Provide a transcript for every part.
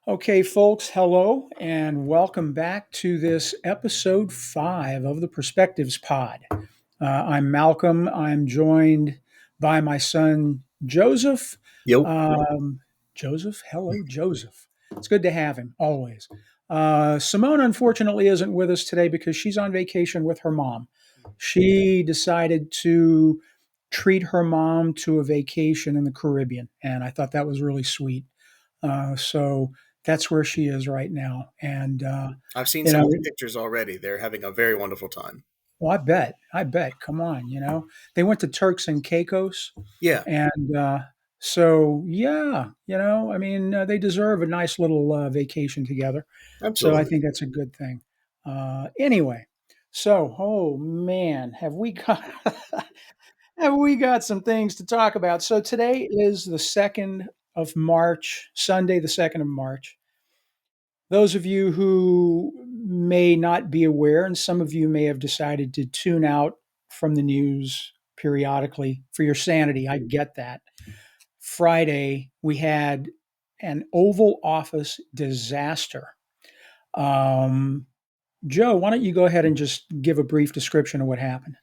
Okay, folks, hello and welcome back to this episode 5 of the Perspectives Pod. I'm Malcolm. I'm joined by my son, Joseph. Yo. Um, Joseph, hello, Joseph. It's good to have him, always. Simone, unfortunately, isn't with us today because she's on vacation with her mom. She decided to treat her mom to a vacation in the Caribbean, and I thought that was really sweet. So that's where she is right now. And, I've seen you some know, of the pictures already. They're having a very wonderful time. well, I bet, come on, they went to Turks and Caicos. Yeah, And, so yeah, I mean, they deserve a nice little vacation together. So I absolutely. think that's a good thing. Anyway, so, oh man, have we got some things to talk about? So today is the 2nd of March, Sunday, the 2nd of March. Those of you who may not be aware, and some of you may have decided to tune out from the news periodically for your sanity, I get that. Friday, we had an Oval Office disaster. Um, Joe, why don't you go ahead and just give a brief description of what happened?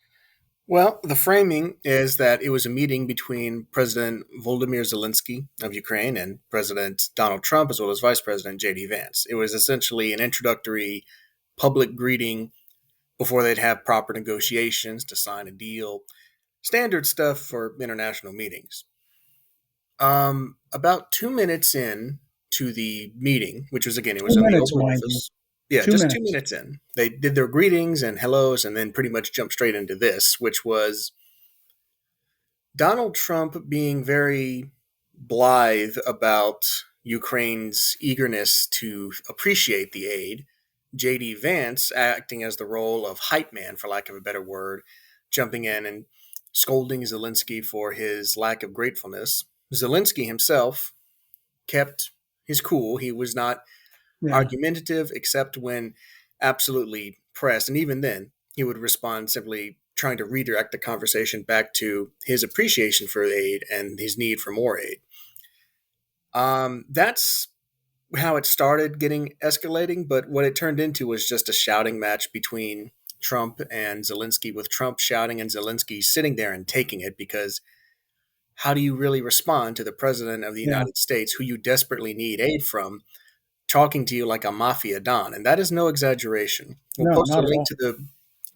Well, the framing is that it was a meeting between President Volodymyr Zelensky of Ukraine and President Donald Trump, as well as Vice President J.D. Vance. It was essentially an introductory public greeting before they'd have proper negotiations to sign a deal. Standard stuff for international meetings. About 2 minutes in to the meeting, which was again, it was Two in the minutes, Oval mind you. Office. Yeah, Two just two minutes. minutes in. They did their greetings and hellos and then pretty much jumped straight into this, which was Donald Trump being very blithe about Ukraine's eagerness to appreciate the aid. JD Vance acting as the role of hype man, for lack of a better word, jumping in and scolding Zelensky for his lack of gratefulness. Zelensky himself kept his cool. He was not Yeah, argumentative except when absolutely pressed. And even then, he would respond simply trying to redirect the conversation back to his appreciation for aid and his need for more aid. That's how it started getting escalating, but what it turned into was just a shouting match between Trump and Zelensky, with Trump shouting and Zelensky sitting there and taking it because how do you really respond to the president of the yeah. United States who you desperately need aid from talking to you like a mafia don? And that is no exaggeration. We'll No, post a not at link all. to the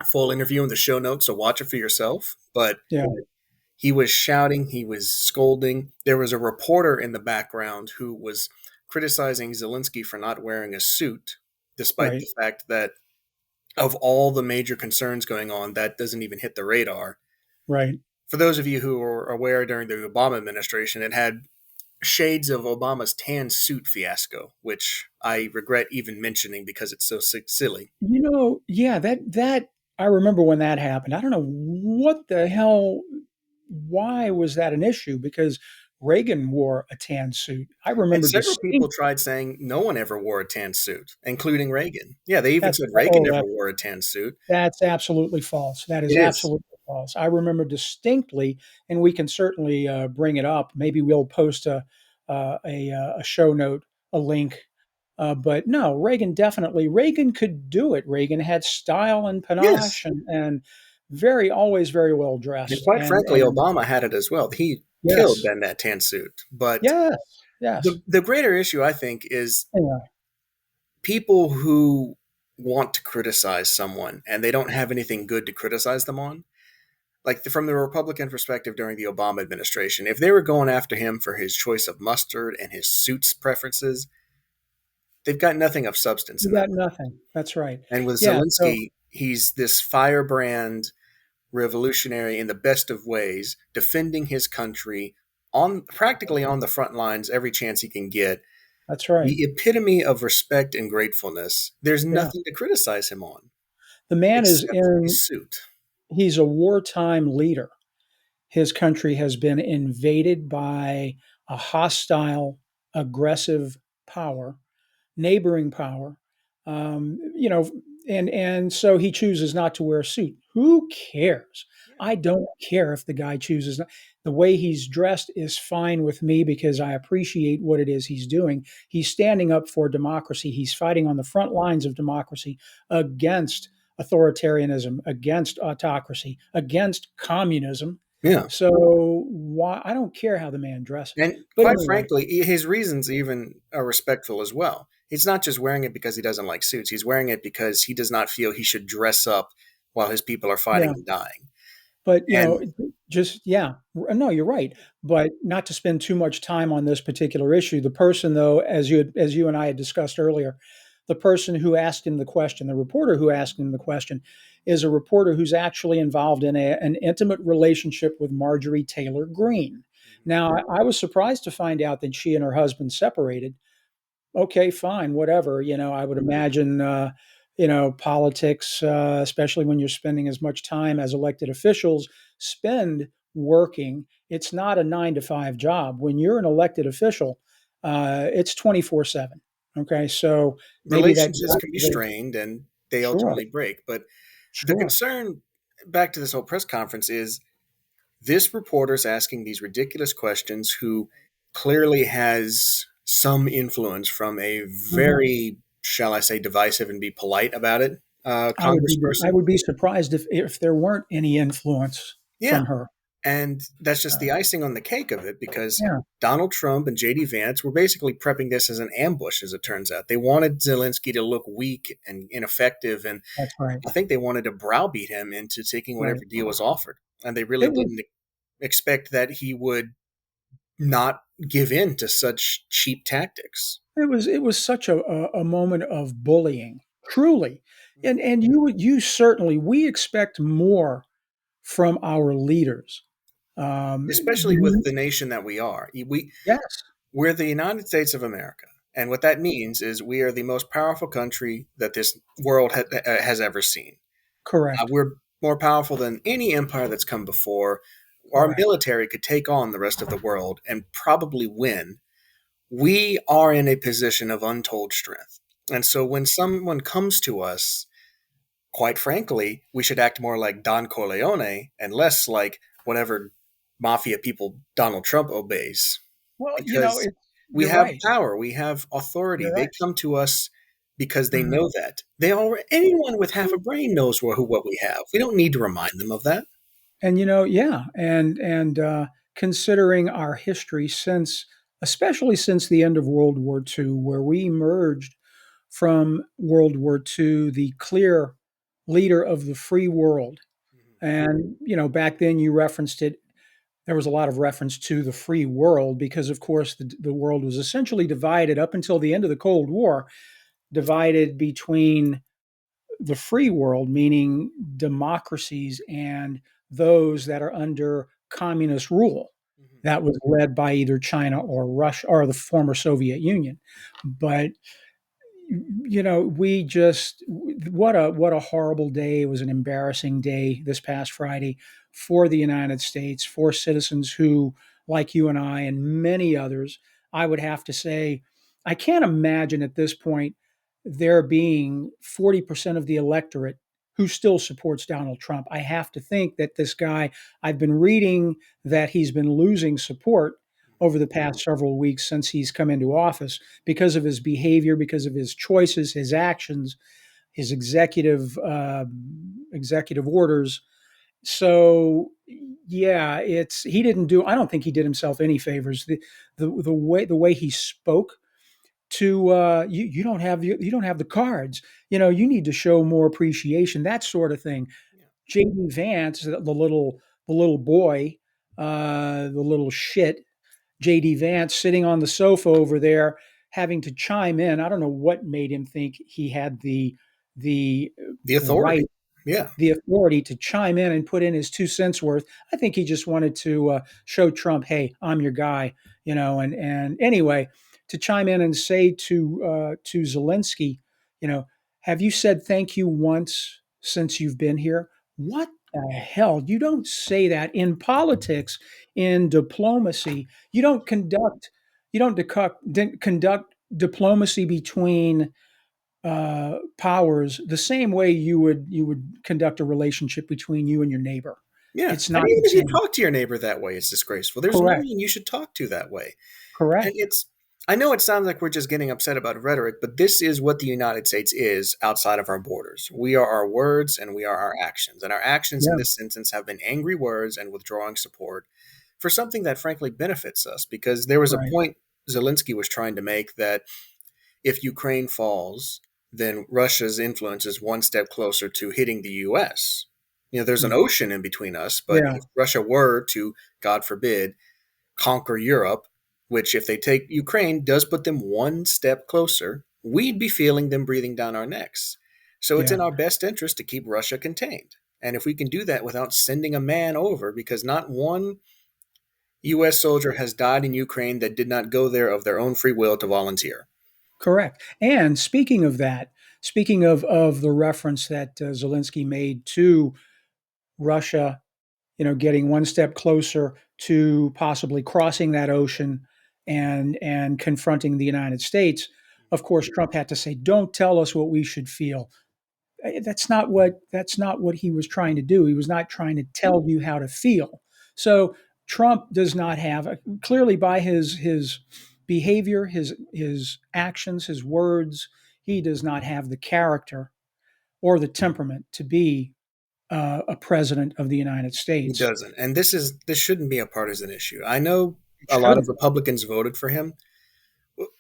full interview in the show notes, so watch it for yourself. But Yeah, he was shouting, he was scolding. There was a reporter in the background who was criticizing Zelensky for not wearing a suit, despite right, the fact that of all the major concerns going on, that doesn't even hit the radar. right. For those of you who are aware, during the Obama administration, it had shades of Obama's tan suit fiasco, which I regret even mentioning because it's so silly. Yeah, that I remember when that happened. I don't know what the hell, why was that an issue? Because Reagan wore a tan suit. I And remember several people distinct. tried saying no one ever wore a tan suit, including Reagan. Yeah, they even That's said Reagan oh, never that wore a tan suit. that's absolutely false. That is It is. absolutely false. I remember distinctly, and we can certainly bring it up. Maybe we'll post a show note, a link. But no, Reagan could do it. Reagan had style and Yes. panache and very, always very well And dressed. quite And frankly, Obama had it as well. He killed yes, in that tan suit. But yes, yes. the greater issue, I think, is Anyway, people who want to criticize someone and they don't have anything good to criticize them on. Like from the Republican perspective during the Obama administration, if they were going after him for his choice of mustard and his suits preferences, they've got nothing of substance you in that got room. nothing. That's right. And with Yeah. So Zelensky, he's this firebrand revolutionary in the best of ways, defending his country on practically on the front lines every chance he can get. that's right. The epitome of respect and gratefulness. There's Yeah. nothing to criticize him on The man is except for in, his suit. he's a wartime leader. His country has been invaded by a hostile, aggressive power, neighboring power. You know, and so he chooses not to wear a suit. Who cares? I don't care if the guy chooses not. The way he's dressed is fine with me because I appreciate what it is he's doing. He's standing up for democracy. He's fighting on the front lines of democracy against authoritarianism, against autocracy, against communism. Yeah. So why I don't care how the man dresses. And But quite anyway, frankly, his reasons even are respectful as well. He's not just wearing it because he doesn't like suits. He's wearing it because he does not feel he should dress up while his people are fighting yeah. and dying. But And just yeah, no, you're right. But not to spend too much time on this particular issue. The person, though, as you and I had discussed earlier, the person who asked him the question, the reporter who asked him the question, is a reporter who's actually involved in an intimate relationship with Marjorie Taylor Greene. Now, I was surprised to find out that she and her husband separated. Okay, fine, whatever. I would imagine, politics, especially when you're spending as much time as elected officials spend working, it's not a 9 to 5 job. When you're an elected official, it's 24/7. Okay, so maybe that, relationships can be strained and they sure, ultimately break. But the sure. concern back to this whole press conference is this reporter's asking these ridiculous questions who clearly has some influence from a Mhm. very, shall I say, divisive and be polite about it, I congressperson. would be surprised if there weren't any influence Yeah. from her. And that's just Uh, the icing on the cake of it because yeah, Donald Trump and JD Vance were basically prepping this as an ambush, as it turns out. They wanted Zelensky to look weak and ineffective. And that's right. I think they wanted to browbeat him into taking Right. whatever deal was offered. And they really It was didn't expect that he would not give in to such cheap tactics. it was such a moment of bullying, truly. And you certainly we expect more from our leaders. Especially with the nation that we are. Yes, We're the United States of America. And what that means is we are the most powerful country that this world has ever seen. correct, We're more powerful than any empire that's come before. Our correct. military could take on the rest of the world and probably win. We are in a position of untold strength. And so when someone comes to us, quite frankly, we should act more like Don Corleone and less like whatever mafia people Donald Trump obeys. Well, Because we you're have right. power, we have authority. You're They right. come to us because they Mhm. know that. Anyone with half a brain knows what we have. We don't need to remind them of that. And yeah, and considering our history since, especially since the end of World War II, where we emerged from World War II, the clear leader of the free world. And back then you referenced it. There was a lot of reference to the free world because, of course, the world was essentially divided up until the end of the Cold War, divided between the free world, meaning democracies, and those that are under communist rule that was led by either China or Russia or the former Soviet Union. But we just what a horrible day. It was an embarrassing day this past Friday for the United States, for citizens who, like you and I and many others, I would have to say, I can't imagine at this point there being 40% of the electorate who still supports Donald Trump. I have to think that this guy, I've been reading that he's been losing support over the past several weeks since he's come into office because of his behavior, because of his choices, his actions, his executive orders. So yeah, it's he didn't do. I don't think he did himself any favors. The way he spoke to you don't have the cards. You need to show more appreciation. That sort of thing. Yeah. JD Vance, the little boy, the little shit JD Vance sitting on the sofa over there having to chime in. I don't know what made him think he had the The right, authority. Yeah. the authority to chime in and put in his 2 cents worth. I think he just wanted to show Trump, "Hey, I'm your guy," And anyway, to chime in and say to Zelensky, you know, "Have you said thank you once since you've been here?" What the hell? You don't say that in politics, in diplomacy. You don't conduct diplomacy between powers the same way you would conduct a relationship between you and your neighbor. Yeah. It's And not even the if you same. talk to your neighbor that way, it's disgraceful. There's no Correct. one you should talk to that way. And Correct. it's, I know it sounds like we're just getting upset about rhetoric, but this is what the United States is outside of our borders. We are our words and we are our actions. And our actions in Yeah. this instance have been angry words and withdrawing support for something that frankly benefits us. Because there was a Right. point Zelensky was trying to make that if Ukraine falls, then Russia's influence is one step closer to hitting the U.S. There's an Mhm. ocean in between us, but Yeah. if Russia were to, God forbid, conquer Europe, which if they take Ukraine does put them one step closer, we'd be feeling them breathing down our necks. So it's Yeah. in our best interest to keep Russia contained. And if we can do that without sending a man over, because not one U.S. soldier has died in Ukraine that did not go there of their own free will to volunteer. Correct. And speaking of that, speaking of the reference that Zelensky made to Russia, getting one step closer to possibly crossing that ocean and confronting the United States. Of course, Trump had to say, "Don't tell us what we should feel." That's not what he was trying to do. He was not trying to tell you how to feel. So Trump does not have clearly by his behavior, his actions, his words, he does not have the character or the temperament to be a president of the United He States. doesn't. And this shouldn't be a partisan issue. I know It a lot of shouldn't. Republicans voted for him.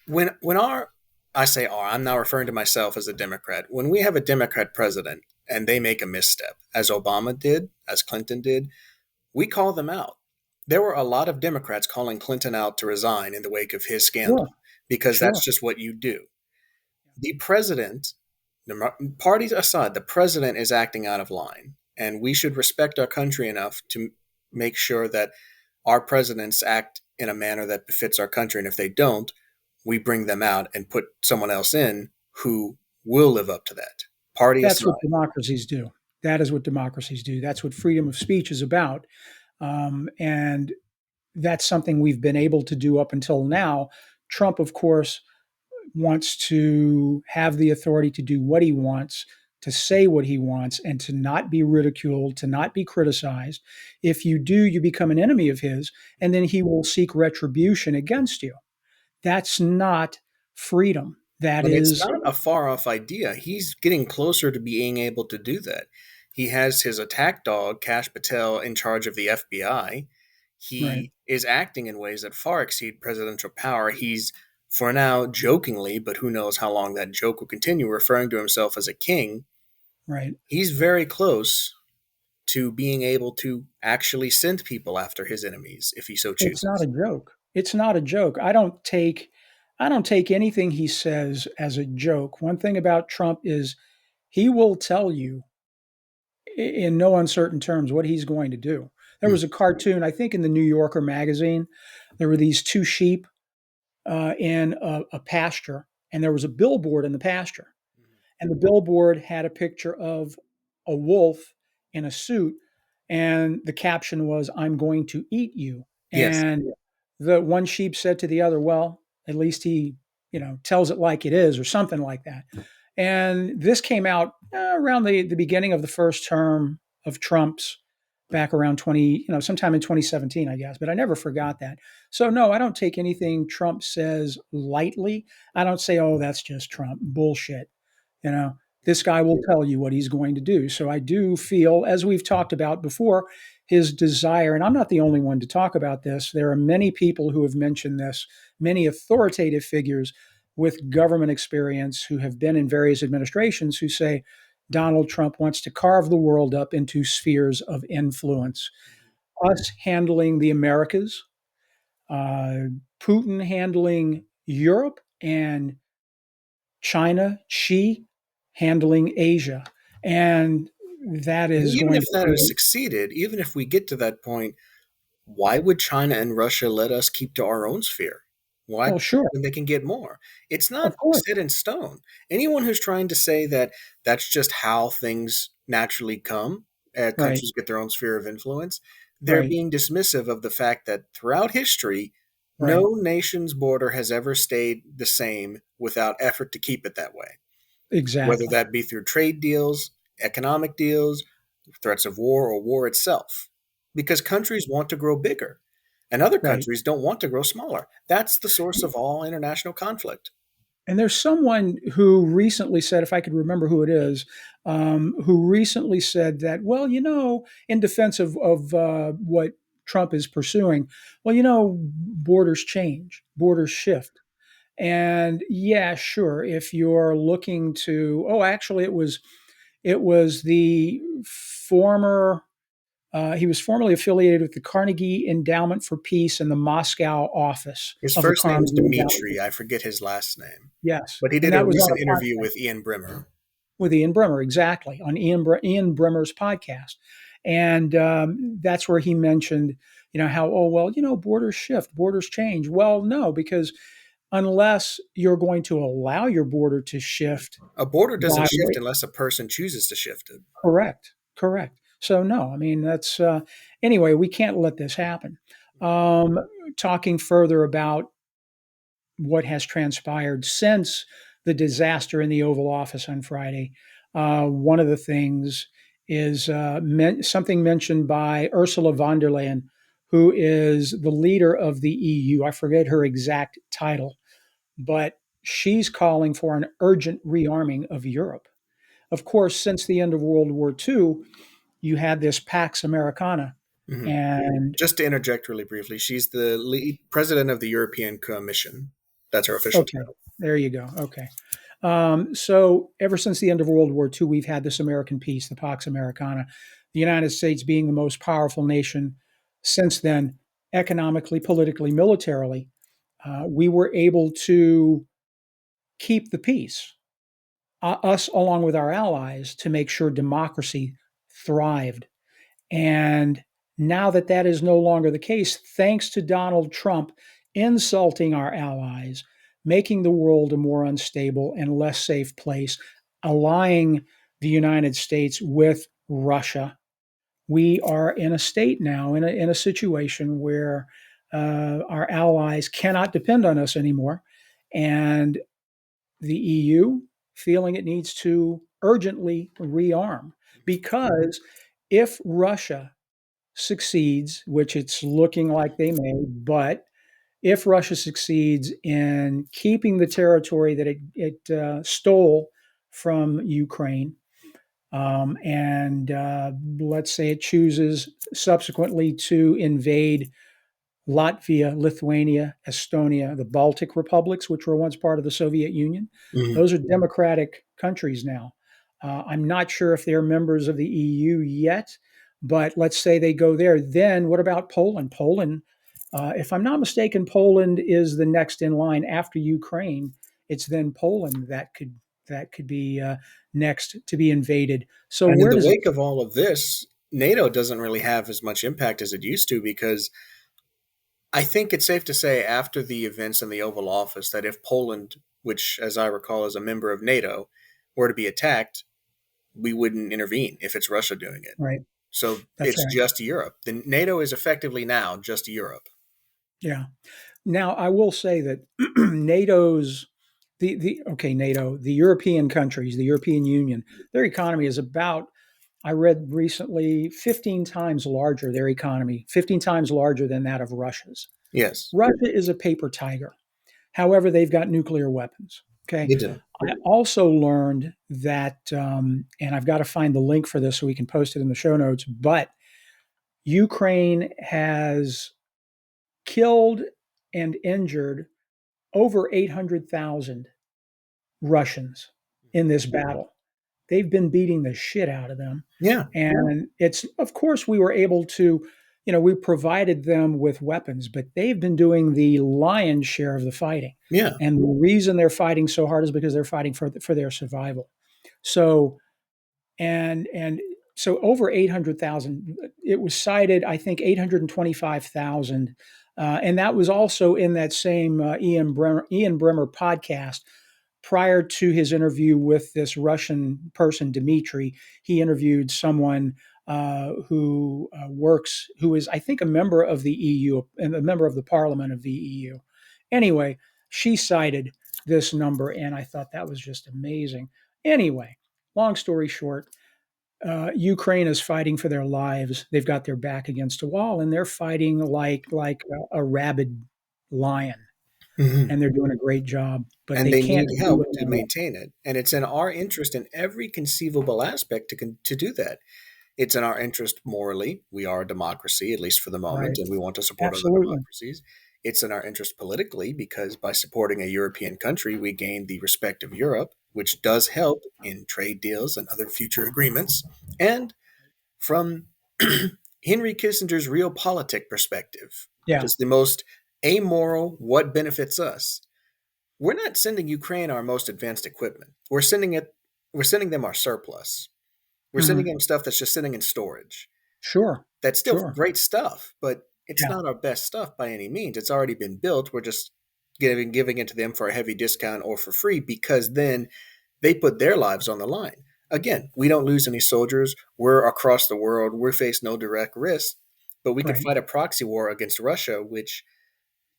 When our I say our, I'm now referring to myself as a Democrat. When we have a Democrat president and they make a misstep, as Obama did, as Clinton did, we call them out. There were a lot of Democrats calling Clinton out to resign in the wake of his Sure, scandal because sure. that's just what you do. The president, the parties aside, the president is acting out of line, and we should respect our country enough to make sure that our presidents act in a manner that befits our country. And if they don't, we bring them out and put someone else in who will live up to that. Party That's what aside. democracies do. That is what democracies do. That's what freedom of speech is about. And that's something we've been able to do up until now. Trump, of course, wants to have the authority to do what he wants, to say what he wants, and to not be ridiculed, to not be criticized. If you do, you become an enemy of his, and then he will seek retribution against you. That's not freedom. That But it's is not a far off idea. He's getting closer to being able to do that. He has his attack dog, Kash Patel, in charge of the FBI. right, He is acting in ways that far exceed presidential power. He's, for now, jokingly, but who knows how long that joke will continue, referring to himself as a king. right. He's very close to being able to actually send people after his enemies if he so It's not a chooses. joke. It's not a joke. I don't take anything he says as a joke. One thing about Trump is he will tell you in no uncertain terms what he's going to do. There Mm. was a cartoon, I think, in the New Yorker magazine. There were these two sheep in a pasture, and there was a billboard in the pasture. And the billboard had a picture of a wolf in a suit, and the caption was, "I'm going to eat you." Yes. And the one sheep said to the other, "Well, at least he, tells it like it is," or something like that. And this came out around the beginning of the first term of Trump's, back around 20, sometime in 2017, I guess. But I never forgot that. So no, I don't take anything Trump says lightly. I don't say, "Oh, that's just Trump." Bullshit. You know, this guy will tell you what he's going to do. So I do feel, as we've talked about before, his desire, and I'm not the only one to talk about this. There are many people who have mentioned this, many authoritative figures with government experience who have been in various administrations who say Donald Trump wants to carve the world up into spheres of influence. Us handling the Americas, uh, Putin handling Europe, and China, Xi handling Asia. And that And is even going if to that has create, succeeded, even if we get to that point, why would China and Russia let us keep to our own sphere? Why well, sure, when they can get more? It's of not course, set in stone. Anyone who's trying to say that that's just how things naturally come, right, countries get their own sphere of influence, they're right, being dismissive of the fact that throughout history, right, no nation's border has ever stayed the same without effort to keep it that way, whether exactly. that be through trade deals, economic deals, threats of war, or war itself. because countries want to grow bigger and other Right. countries don't want to grow smaller. That's the source of all international conflict. And there's someone who recently said, if I could remember who it is, who recently said that, well, in defense of what Trump is pursuing, well, borders change, borders shift. And yeah, sure, if you're looking to, oh, actually, it was the former. He was formerly affiliated with the Carnegie Endowment for Peace and the Moscow office His of the first name is Carnegie Endowment. Dimitri. I forget his last name. Yes, But he and did a that was on recent a interview podcast with Ian Brewmmer. with Ian Brewmmer, exactly, on Ian Bremmer's podcast. And that's where he mentioned, how, oh, well, borders shift, borders change. Well, no, because unless you're going to allow your border to shift A border doesn't by shift way, unless a person chooses to shift it. correct, correct. So, no, I mean, anyway, we can't let this happen. Um, Talking further about what has transpired since the disaster in the Oval Office on Friday. One of the things is something mentioned by Ursula von der Leyen, who is the leader of the EU. I forget her exact title, but she's calling for an urgent rearming of Europe. Of course, since the end of World War II, you had this Pax Americana. Mhm. And Just to interject really briefly, she's the lead president of the European Commission. That's her official okay, title. there you go. Okay. So ever since the end of World War II, we've had this American peace, the Pax Americana, the United States being the most powerful nation since then, economically, politically, militarily. We were able to keep the peace, us along with our allies, to make sure democracy thrived. And now that that is no longer the case, thanks to Donald Trump insulting our allies, making the world a more unstable and less safe place, allying the United States with Russia, we are in a state now, in a situation where our allies cannot depend on us anymore. And the EU feeling it needs to urgently rearm because if Russia succeeds, which it's looking like they may, but if Russia succeeds in keeping the territory that it stole from Ukraine, and let's say it chooses subsequently to invade Latvia, Lithuania, Estonia, the Baltic republics, which were once part of the Soviet Union. Mhm. Those are democratic countries now. I'm not sure if they're members of the EU yet, but let's say they go there. Then what about Poland? Poland, if I'm not mistaken, Poland is the next in line after Ukraine. It's then Poland that could be next to be invaded. So And in where the does it? wake of all of this, NATO doesn't really have as much impact as it used to because I think it's safe to say after the events in the Oval Office that if Poland, which as I recall is a member of NATO, were to be attacked, we wouldn't intervene if it's Russia doing it. Right. So That's it's right. just Europe. The NATO is effectively now just Europe. Yeah. Now, I will say that NATO's the okay, NATO, the European countries, the European Union, their economy is about, I read recently, 15 times larger, their economy, 15 times larger than that of Russia's. Yes, Russia is a paper tiger. However, they've got nuclear weapons. Okay. they do. I also learned that, and I've got to find the link for this so we can post it in the show notes, but Ukraine has killed and injured over 800,000 Russians in this battle. They've been beating the shit out of them. Yeah, And it's, of course, we were able to, we provided them with weapons, but they've been doing the lion's share of the fighting. yeah. And the reason they're fighting so hard is because they're fighting for their survival. So, and so over 800,000, it was cited, I think 825,000. And that was also in that same Ian Bremmer podcast. Prior to his interview with this Russian person, Dimitri, he interviewed someone who is, I think, a member of the EU and a member of the parliament of the EU. Anyway, she cited this number, and I thought that was just amazing. Anyway, long story short, Ukraine is fighting for their lives. They've got their back against a wall, and they're fighting like a rabid lion, Mhm. and they're doing a great job. But And they they can't need do help it to alone. maintain it. And it's in our interest in every conceivable aspect to do that. It's in our interest morally. We are a democracy, at least for the moment, Right? and we want to support other Absolutely. democracies. It's in our interest politically because by supporting a European country, we gain the respect of Europe, which does help in trade deals and other future agreements. And from Henry Kissinger's realpolitik perspective, Yeah. just the most amoral, what benefits us. We're not sending Ukraine our most advanced equipment. We're sending them our surplus. We're sending Hmm. them stuff that's just sitting in storage. Sure. That's still Sure. great stuff, but it's Yeah. not our best stuff by any means. It's already been built. We're just giving it to them for a heavy discount or for free because then they put their lives on the line. Again, we don't lose any soldiers. We're across the world. We face no direct risk, but we could Right. fight a proxy war against Russia, which,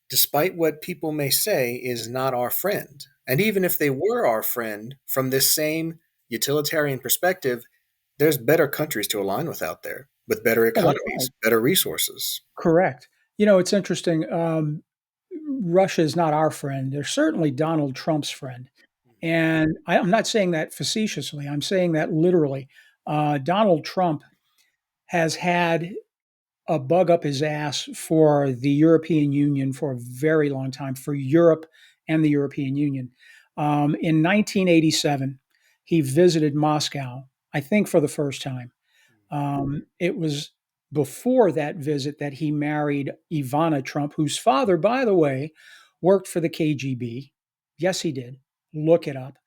despite what people may say, is not our friend. And even if they were our friend, from this same utilitarian perspective, there's better countries to align with out there with better Well, that's right. economies, better resources. Correct. It's interesting. Russia is not our friend. They're certainly Donald Trump's friend. And I'm not saying that facetiously, I'm saying that literally. Donald Trump has had a bug up his ass for the European Union for a very long time, for Europe and the European Union. In 1987, he visited Moscow, I think for the first time. It was before that visit that he married Ivana Trump, whose father, by the way, worked for the KGB. Yes, he did. Look it up.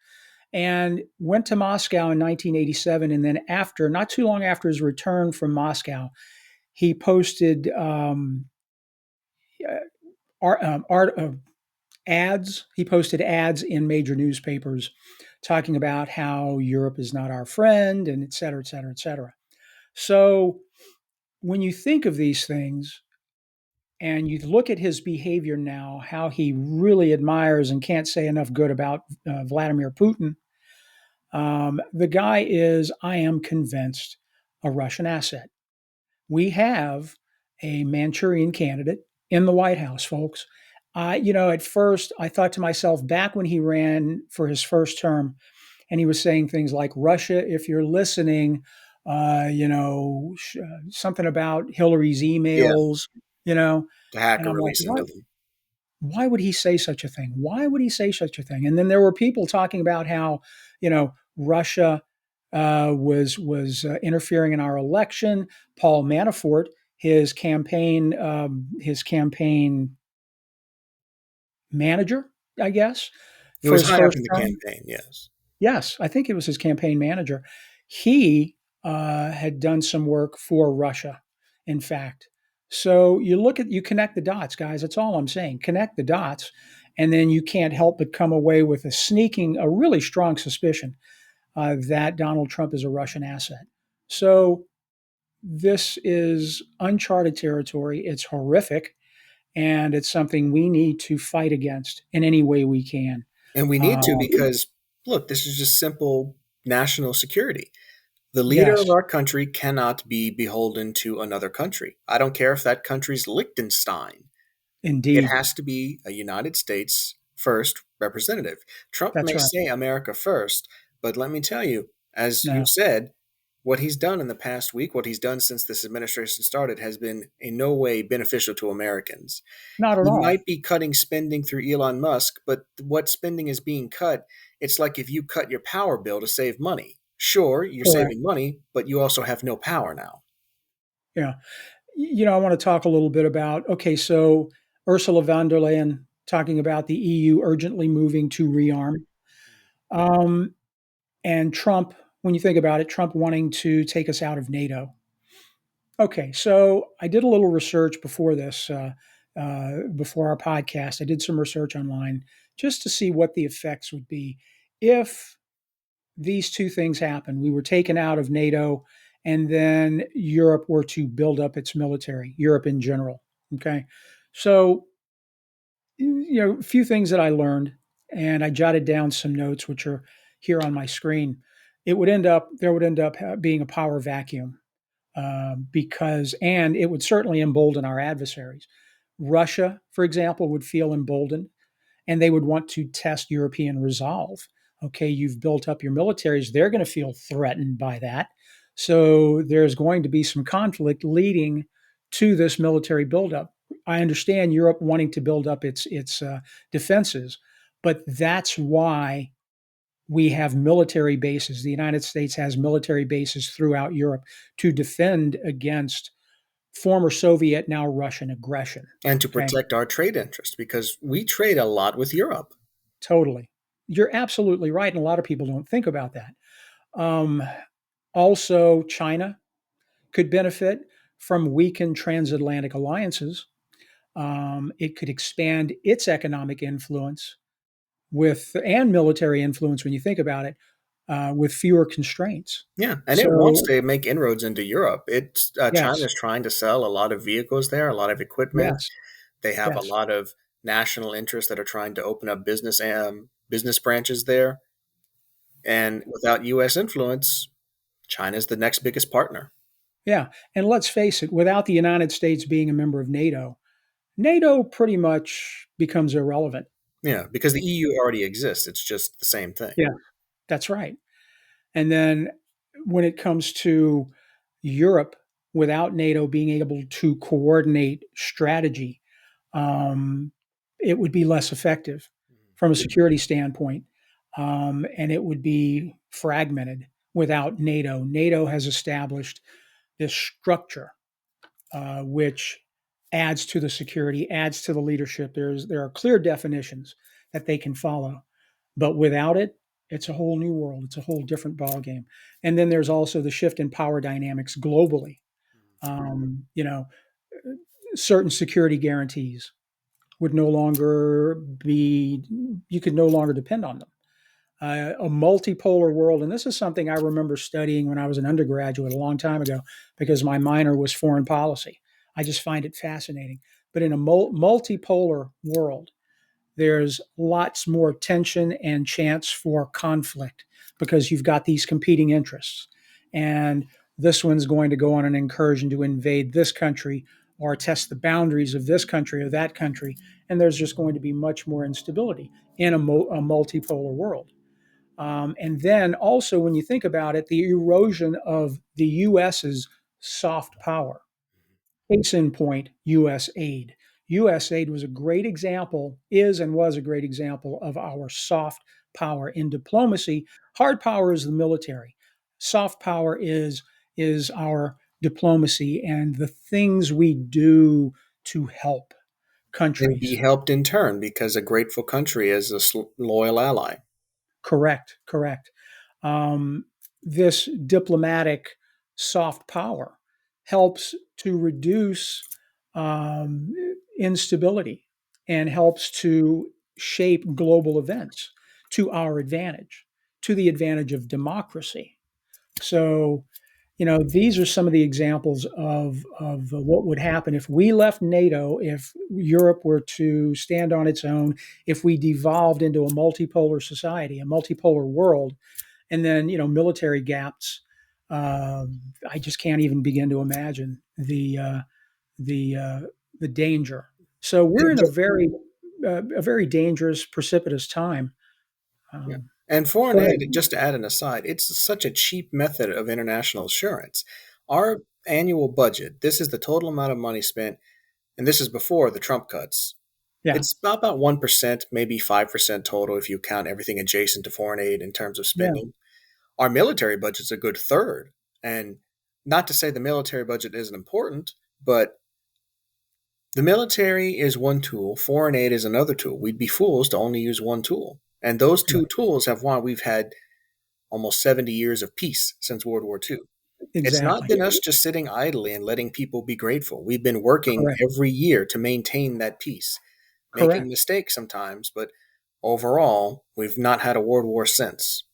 And went to Moscow in 1987. And then, after, not too long after his return from Moscow, he posted art, ads. He posted ads in major newspapers talking about how Europe is not our friend, and et cetera, et cetera, et cetera. So when you think of these things and you look at his behavior now, how he really admires and can't say enough good about Vladimir Putin, the guy is, I am convinced, a Russian asset. We have a Manchurian candidate in the White House, folks. At first, I thought to myself, back when he ran for his first term, and he was saying things like, Russia, if you're listening, something about Hillary's Yeah, emails, you know, the and hacker I'm like, releasing what? them. Why would he say such a thing? Why would he say such a thing? And then there were people talking about how, Russia was interfering in our election. Paul Manafort, his campaign manager, I guess, He for was his high up first in the term. campaign, yes. Yes, I think it was his campaign manager. He had done some work for Russia, in fact. So you connect the dots, guys. That's all I'm saying. Connect the dots, and then you can't help but come away with a really strong suspicion that Donald Trump is a Russian asset. So this is uncharted territory. It's horrific, and it's something we need to fight against in any way we can. And we need Uh, to because, look, this is just simple national security. The leader of yes, our country cannot be beholden to another country. I don't care if that country's Liechtenstein. It indeed. has to be a United States first representative. Trump That's may right. say America first, but let me tell you, as you No, said, what he's done in the past week, what he's done since this administration started, has been in no way beneficial to Americans. not at He all. might be cutting spending through Elon Musk, but what spending is being cut, it's like if you cut your power bill to save money. Sure, you're Correct. saving money, but you also have no power now. Yeah. I want to talk a little bit about, okay, so Ursula von der Leyen talking about the EU urgently moving to rearm. Um, and Trump, when you think about it, Trump wanting to take us out of NATO. Okay, so I did a little research before this, before our podcast. I did some research online just to see what the effects would be if these two things happen. We were taken out of NATO, and then Europe were to build up its military, Europe in general. Okay. So, a few things that I learned, and I jotted down some notes, which are here on my screen, it would end up there would end up being a power vacuum, because and it would certainly embolden our adversaries. Russia, for example, would feel emboldened, and they would want to test European resolve. Okay, you've built up your militaries; they're going to feel threatened by that. So there's going to be some conflict leading to this military buildup. I understand Europe wanting to build up its defenses, but that's why we have military bases. The United States has military bases throughout Europe to defend against former Soviet, now Russian aggression. And to Okay, protect our trade interests, because we trade a lot with Europe. totally. You're absolutely right. And a lot of people don't think about that. Um, Also, China could benefit from weakened transatlantic alliances. It could expand its economic influence with and military influence when you think about it, with fewer constraints. Yeah, and it wants So, to make inroads into Europe. It's yes, China's trying to sell a lot of vehicles there, a lot of equipment. yes, They have a yes, lot of national interests that are trying to open up business branches there. And without U.S. influence, China's the next biggest partner. yeah. And let's face it, without the United States being a member of NATO, NATO pretty much becomes irrelevant. Yeah, because the EU already exists. It's just the same thing. Yeah, that's right. And then when it comes to Europe, without NATO being able to coordinate strategy, um, it would be less effective from a security standpoint, and it would be fragmented without NATO. NATO has established this structure, which adds to the security, adds to the leadership. There are clear definitions that they can follow, but without it, it's a whole new world. It's a whole different ballgame. And then there's also the shift in power dynamics globally. You know, certain security guarantees would no longer be, you could no longer depend on them. A multipolar world, and this is something I remember studying when I was an undergraduate a long time ago because my minor was foreign policy. I just find it fascinating. But in a multipolar world, there's lots more tension and chance for conflict because you've got these competing interests. And this one's going to go on an incursion to invade this country or test the boundaries of this country or that country. And there's just going to be much more instability in a multipolar world. And then also, when you think about it, the erosion of the US's soft power. Case in point, US aid. US aid was a great example, is and was a great example of our soft power in diplomacy. Hard power is the military. Soft power is our diplomacy and the things we do to help And be countries. helped in turn because a grateful country is a loyal ally. Correct, correct. Um, this diplomatic soft power helps to reduce um, instability and helps to shape global events to our advantage, to the advantage of democracy. So, these are some of the examples of what would happen if we left NATO, if Europe were to stand on its own, if we devolved into a multipolar society, a multipolar world, and then military gaps. I just can't even begin to imagine the the danger. So we're And in a very dangerous, precipitous time. Yeah. Um, And foreign Go ahead. aid, just to add an aside, it's such a cheap method of international assurance. Our annual budget, this is the total amount of money spent, and this is before the Trump cuts. Yeah, It's about 1%, maybe 5% total if you count everything adjacent to foreign aid in terms of yeah, spending. Our military budget's a good third. And not to say the military budget isn't important, but the military is one tool, foreign aid is another tool. We'd be fools to only use one tool. And those yeah. two tools have why we've had almost 70 years of peace since World War II. It's not Exactly. been us just sitting idly and letting people be grateful. We've been working Correct. every year to maintain that peace, making Correct. mistakes sometimes, but overall, we've not had a world war since.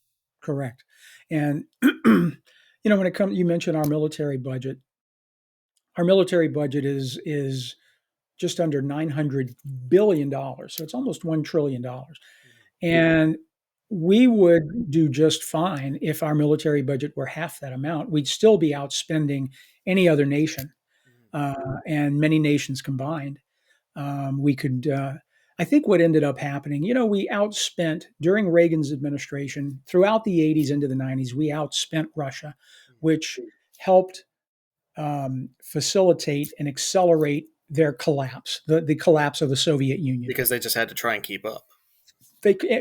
Correct. And when it comes, you mentioned our military budget. Our military budget is just under $900 billion. So it's almost $1 trillion. And we would do just fine if our military budget were half that amount. We'd still be outspending any other nation and many nations combined. We could, I think what ended up happening, we outspent during Reagan's administration throughout the 80s into the 90s, we outspent Russia, which helped facilitate and accelerate their collapse, the collapse of the Soviet Union. Because they just had to try and keep up.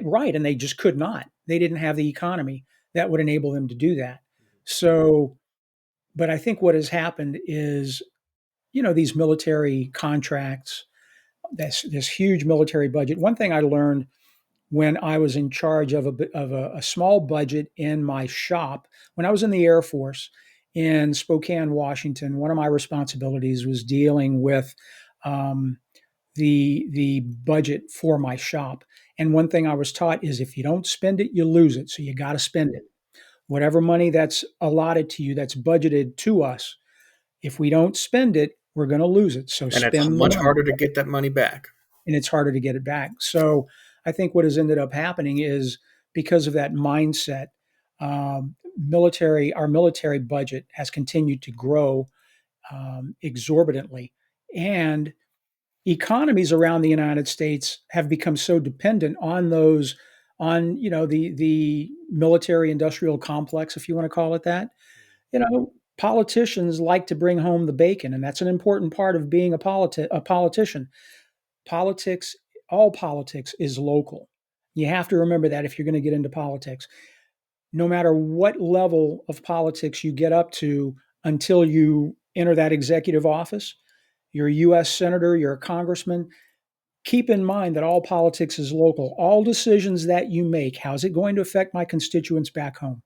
Right, and they just could not. They didn't have the economy that would enable them to do that. So, but I think what has happened is, these military contracts, this huge military budget. One thing I learned when I was in charge of a small budget in my shop when I was in the Air Force in Spokane, Washington. One of my responsibilities was dealing with the budget for my shop. And one thing I was taught is if you don't spend it, you lose it. So you got to spend it. Whatever money that's allotted to you, that's budgeted to us, if we don't spend it, we're going to lose it. So And it's spend the much money. harder to get that money back. And it's harder to get it back. So I think what has ended up happening is because of that mindset, our military budget has continued to grow exorbitantly, and economies around the United States have become so dependent on the military industrial complex, if you want to call it that. Politicians like to bring home the bacon, and that's an important part of being a politician. Politics, all politics is local. You have to remember that if you're going to get into politics. No matter what level of politics you get up to until you enter that executive office, you're a U.S. senator, you're a congressman, keep in mind that all politics is local. All decisions that you make, how's it going to affect my constituents back home?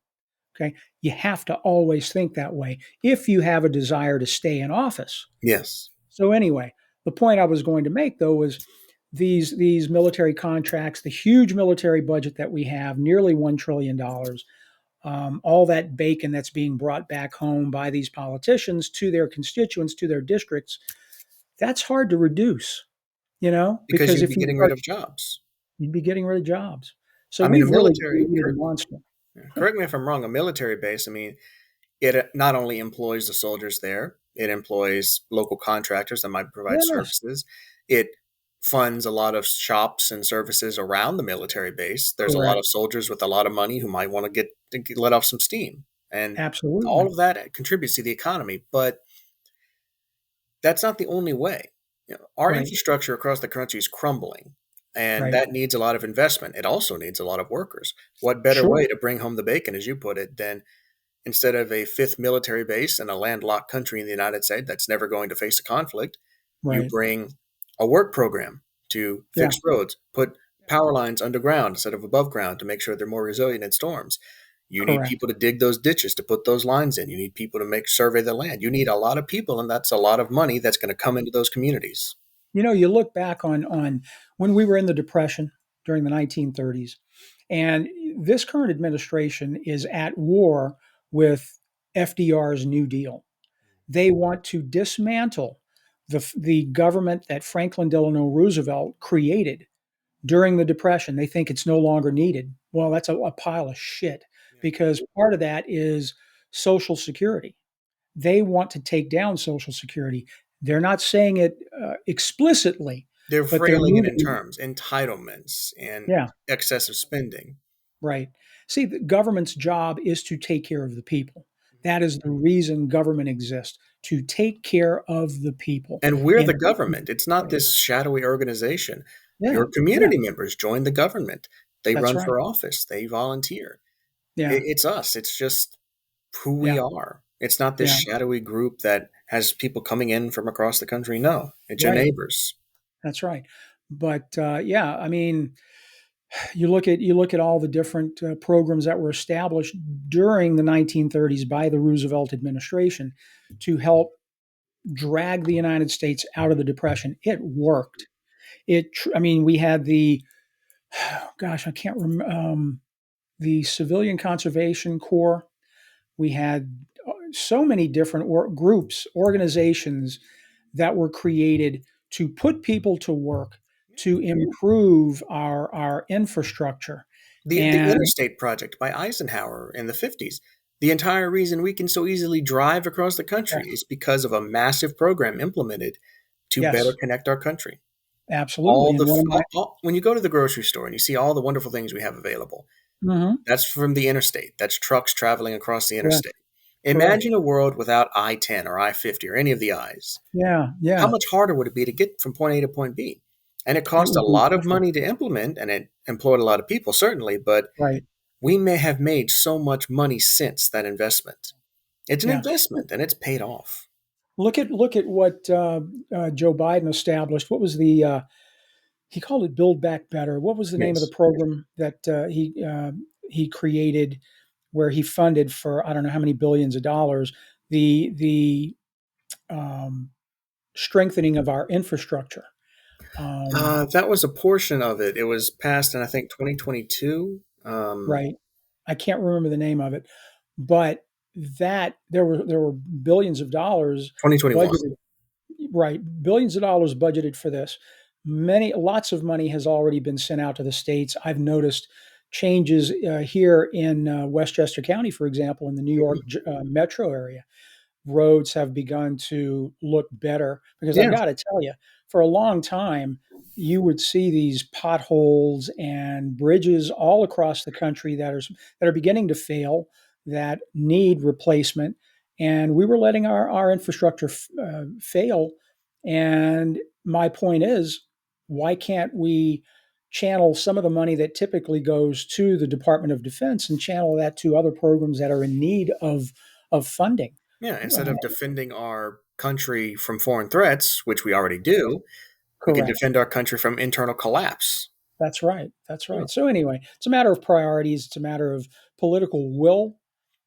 Okay. You have to always think that way if you have a desire to stay in office. Yes. So anyway, the point I was going to make though was these military contracts, the huge military budget that we have, nearly $1 trillion, all that bacon that's being brought back home by these politicians to their constituents, to their districts, that's hard to reduce, Because because you'd if be you getting rid start, of jobs. you'd be getting rid of jobs. So I mean, a we've really military, created a monster. correct me if I'm wrong, a military base, I mean, it not only employs the soldiers there, it employs local contractors that might provide Yes, services. It funds a lot of shops and services around the military base. There's a lot correct. of soldiers with a lot of money who might want to let off some steam. And all Absolutely. of that contributes to the economy. But that's not the only way. Our Right, infrastructure across the country is crumbling, and right. that needs a lot of investment. It also needs a lot of workers. What better Sure. way to bring home the bacon, as you put it, than instead of a fifth military base in a landlocked country in the United States that's never going to face a conflict, you Right. bring a work program to Yeah, fix roads, put power lines underground instead of above ground to make sure they're more resilient in storms. You need correct. people to dig those ditches to put those lines in. You need people to survey the land. You need a lot of people, and that's a lot of money that's going to come into those communities. You look back on when we were in the Depression during the 1930s, and this current administration is at war with FDR's New Deal. They want to dismantle the government that Franklin Delano Roosevelt created during the Depression. They think it's no longer needed. Well, that's a pile of shit because part of that is Social Security. They want to take down Social Security. They're not saying it explicitly, They're but they're frailing it in moving. terms, entitlements and Yeah, excessive spending. right. See, the government's job is to take care of the people. That is the reason government exists, to take care of the people. And we're the And government. It's not this shadowy organization. yeah, Your yeah, community members join the government. They that's run right. for office. They volunteer. Yeah, It's us. It's just who we yeah, are. It's not this yeah, shadowy group that has people coming in from across the country. No, it's your right. neighbors. That's right. But yeah, I mean, you look at all the different programs that were established during the 1930s by the Roosevelt administration to help drag the United States out of the Depression. It worked. I mean, we had gosh, I can't remember, the Civilian Conservation Corps. We had so many different groups, organizations that were created to put people to work to improve our infrastructure. The And Interstate Project by Eisenhower in the 50s. The entire reason we can so easily drive across the country yes, is because of a massive program implemented to better yes, connect our country. absolutely. And one of my, When you go to the grocery store and you see all the wonderful things we have available, mhm, that's from the interstate. That's trucks traveling across the correct, interstate. correct. Imagine a world without I-10 or I-50 or any of the I's. Yeah, How yeah, much harder would it be to get from point A to point B? And it it cost a would be lot of different. money to implement, and it employed a lot of people, certainly, but Right. we may have made so much money since that investment. It's an Yeah. investment, and it's paid off. Look at what Joe Biden established. What was the he called it Build Back Better? What was the name of the Yes. program that he created, where he funded for I don't know how many billions of dollars the um, strengthening of our infrastructure. That was a portion of it. It was passed in, I think, 2022. Right. I can't remember the name of it, but that there were billions of dollars 2021. budgeted. Right, billions of dollars budgeted for this. Lots of money has already been sent out to the states. I've noticed changes here in Westchester County, for example, in the New York Mhm. metro area. Roads have begun to look better because I Yeah. got to tell you, for a long time, you would see these potholes and bridges all across the country that are beginning to fail, that need replacement, and we were letting our infrastructure fail. And my point is, why can't we channel some of the money that typically goes to the Department of Defense and channel that to other programs that are in need of funding? Yeah. Instead Uh, of defending our country from foreign threats, which we already do, we can Correct. defend our country from internal collapse. That's right. That's Yeah. right. So anyway, it's a matter of priorities. It's a matter of political will,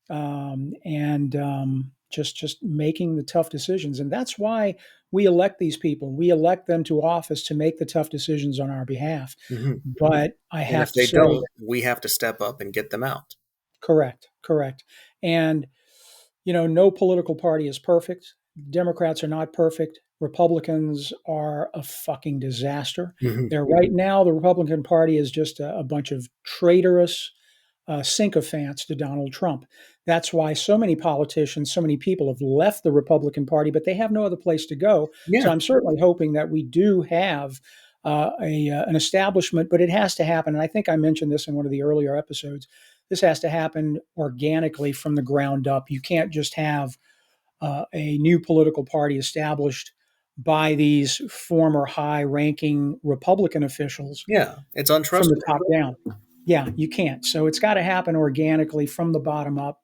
and just making the tough decisions. And that's why we elect these people. We elect them to office to make the tough decisions on our behalf. Mhm. But I And have if to they say, don't, we have to step up and get them out. correct, correct. And no political party is perfect. Democrats are not perfect. Republicans are a fucking disaster. Mhm. They're right now, the Republican Party is just a bunch of traitorous sycophants to Donald Trump. That's why so many politicians, so many people have left the Republican Party, but they have no other place to go. So Yeah. I'm certainly hoping that we do have an establishment, but it has to happen. And I think I mentioned this in one of the earlier episodes. This has to happen organically from the ground up. You can't just have a new political party established by these former high ranking Republican officials Yeah. It's from the untrustworthy. top down. Yeah, you can't. So it's got to happen organically from the bottom up,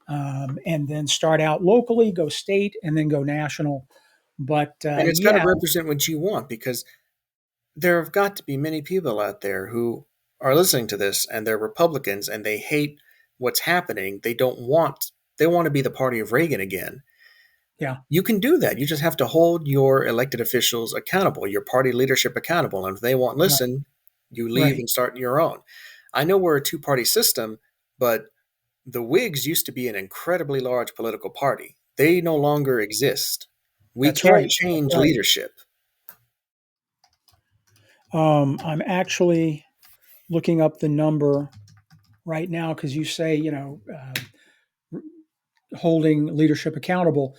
and then start out locally, go state, and then go national. But And it's got to yeah, represent what you want, because there have got to be many people out there who are listening to this and they're Republicans and they hate what's happening. They want to be the party of Reagan again. yeah, You can do that. You just have to hold your elected officials accountable, your party leadership accountable. And if they won't right, listen, you leave right. and start your own. I know we're a two-party system, but the Whigs used to be an incredibly large political party. They no longer exist. We That's can't right. That's change right. leadership. I'm actually looking up the number right now because you say, holding leadership accountable.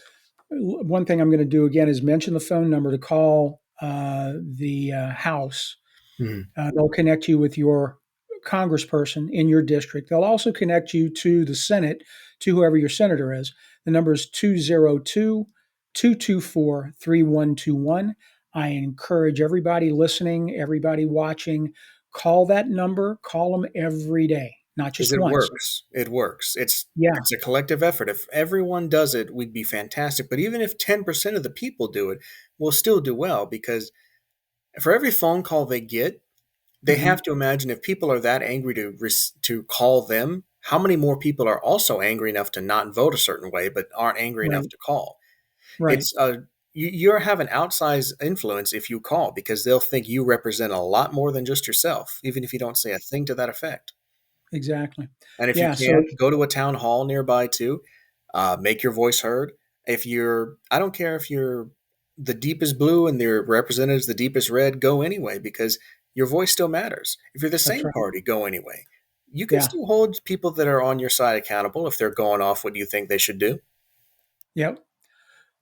One thing I'm going to do again is mention the phone number to call the House. Mhm. They'll connect you with your congressperson in your district. They'll also connect you to the Senate, to whoever your senator is. The number is 202 224 3121. I encourage everybody listening, everybody watching, call that number, call them every day, not Because just it once. works. It works. Yeah, It's a collective effort. If everyone does it, we'd be fantastic. But even if 10% of the people do it, we'll still do well, because for every phone call they get, they hmm, have to imagine if people are that angry to call them, how many more people are also angry enough to not vote a certain way but aren't angry enough right, to call. right, It's you have an outsized influence if you call, because they'll think you represent a lot more than just yourself, even if you don't say a thing to that effect. exactly. And if you Yeah, so can, go to a town hall nearby too. Make your voice heard. I don't care if you're the deepest blue and your representative's the deepest red, go anyway, because your voice still matters. If you're the that's same right. party, go anyway. you can Yeah. still hold people that are on your side accountable if they're going off what you think they should do. Yep.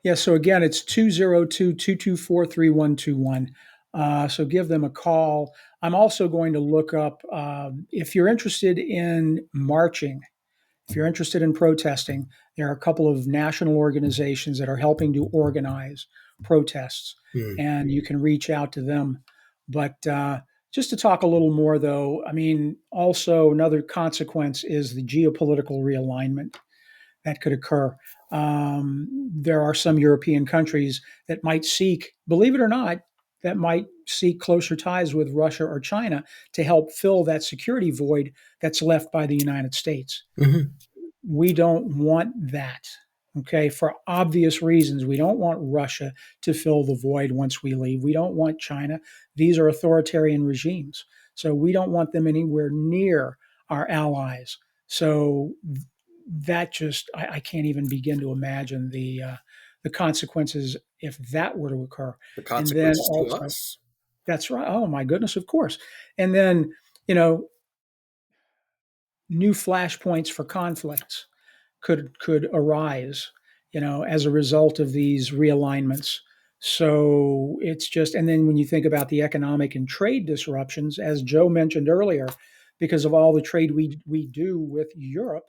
Yeah. So again, it's 202-224-3121. So give them a call. I'm also going to look up if you're interested in marching, if you're interested in protesting, there are a couple of national organizations that are helping to organize protests, Hmm. and you can reach out to them. But just to talk a little more, though, I mean, also another consequence is the geopolitical realignment that could occur. There are some European countries that might seek, believe it or not, that might seek closer ties with Russia or China to help fill that security void that's left by the United States. Mm-hmm. We don't want that. Okay, for obvious reasons, we don't want Russia to fill the void once we leave. We don't want China. These are authoritarian regimes. So we don't want them anywhere near our allies. So that just, I can't even begin to imagine the consequences if that were to occur. The And then consequences to also, us. that's right. Oh my goodness, of course. And then, you know, new flashpoints for conflicts could arise, as a result of these realignments. So it's just, and then when you think about the economic and trade disruptions, as Joe mentioned earlier, because of all the trade we do with Europe,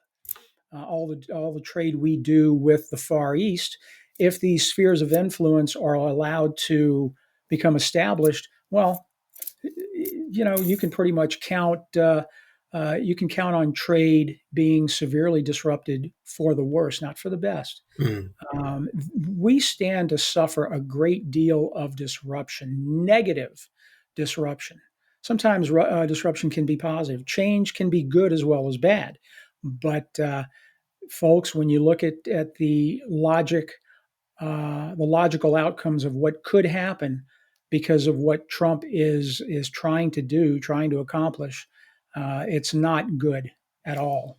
all the trade we do with the Far East, if these spheres of influence are allowed to become established, well, you can pretty much you can count on trade being severely disrupted for the worse, not for the best. Hmm. Um, we stand to suffer a great deal of disruption, negative disruption. Sometimes disruption can be positive. Change can be good as well as bad. But folks, when you look at the logical outcomes of what could happen because of what Trump is trying to do, trying to accomplish, it's not good at all.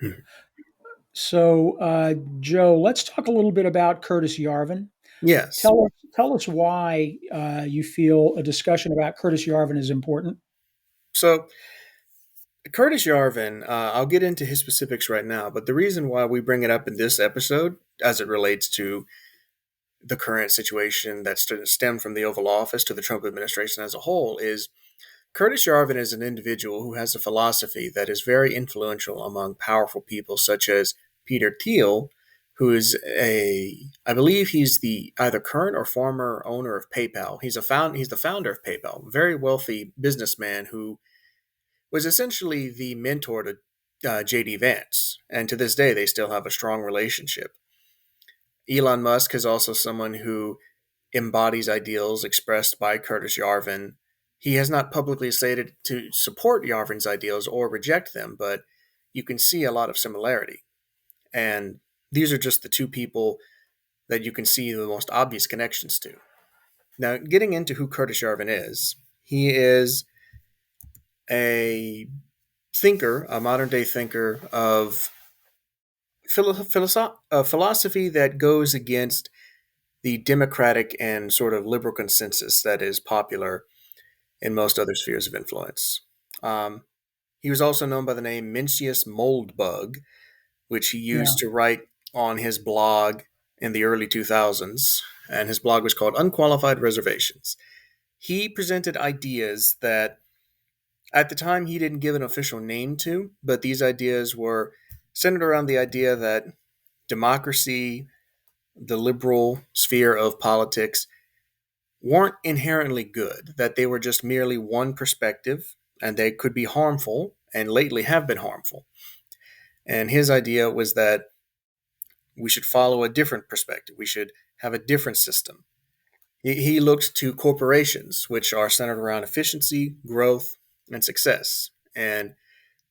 Hmm. So, Joe, let's talk a little bit about Curtis Yarvin. Yes. Tell us why you feel a discussion about Curtis Yarvin is important. So Curtis Yarvin, I'll get into his specifics right now, but the reason why we bring it up in this episode, as it relates to the current situation that stemmed from the Oval Office to the Trump administration as a whole, is Curtis Yarvin is an individual who has a philosophy that is very influential among powerful people such as Peter Thiel, who is I believe he's the either current or former owner of PayPal. He's the founder of PayPal, a very wealthy businessman who was essentially the mentor to J.D. Vance, and to this day they still have a strong relationship. Elon Musk is also someone who embodies ideals expressed by Curtis Yarvin. He has not publicly stated to support Yarvin's ideals or reject them, but you can see a lot of similarity. And these are just the two people that you can see the most obvious connections to. Now, getting into who Curtis Yarvin is, he is a thinker, a modern day thinker of philosophy that goes against the democratic and sort of liberal consensus that is popular in most other spheres of influence. Um, he was also known by the name Mencius Moldbug, which he Yeah. used to write on his blog in the early 2000s, and his blog was called Unqualified Reservations. He presented ideas that at the time he didn't give an official name to, but these ideas were centered around the idea that democracy, the liberal sphere of politics, weren't inherently good, that they were just merely one perspective and they could be harmful and lately have been harmful. And his idea was that we should follow a different perspective, we should have a different system. He looks to corporations, which are centered around efficiency, growth, and success. And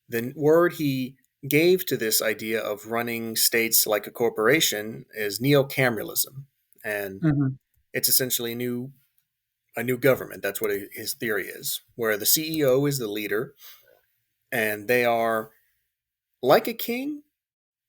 the word he gave to this idea of running states like a corporation is neocameralism. And Mhm. it's essentially a new government. That's what his theory is, where the CEO is the leader, and they are like a king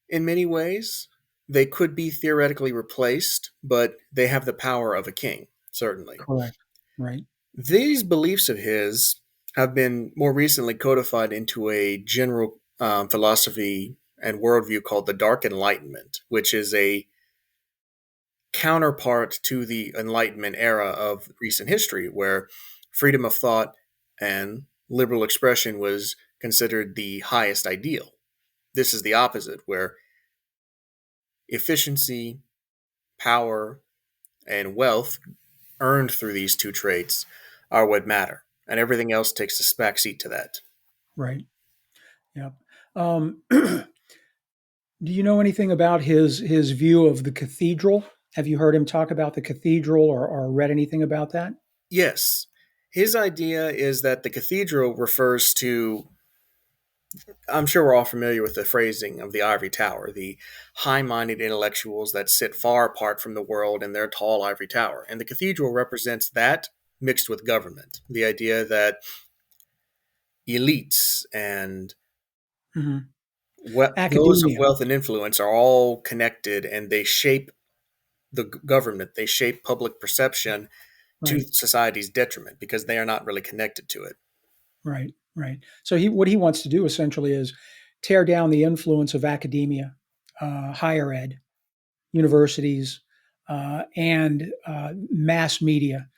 in many ways. They could be theoretically replaced, but they have the power of a king, certainly. Correct. Right. These beliefs of his have been more recently codified into a general philosophy and worldview called the Dark Enlightenment, which is a counterpart to the Enlightenment era of recent history, where freedom of thought and liberal expression was considered the highest ideal. This is the opposite, where efficiency, power, and wealth earned through these two traits are what matter, and everything else takes a backseat to that. Right. Yep. Do you know anything about his view of the cathedral? Have you heard him talk about the cathedral or read anything about that? Yes, his idea is that the cathedral refers to, I'm sure we're all familiar with the phrasing of the ivory tower, the high minded intellectuals that sit far apart from the world in their tall ivory tower. And the cathedral represents that mixed with government. The idea that elites and Hmm. those of Academia. wealth and influence are all connected, and they shape the government, they shape public perception to Right. society's detriment because they are not really connected to it. Right. Right. So what he wants to do essentially is tear down the influence of academia, higher ed, universities, and mass media.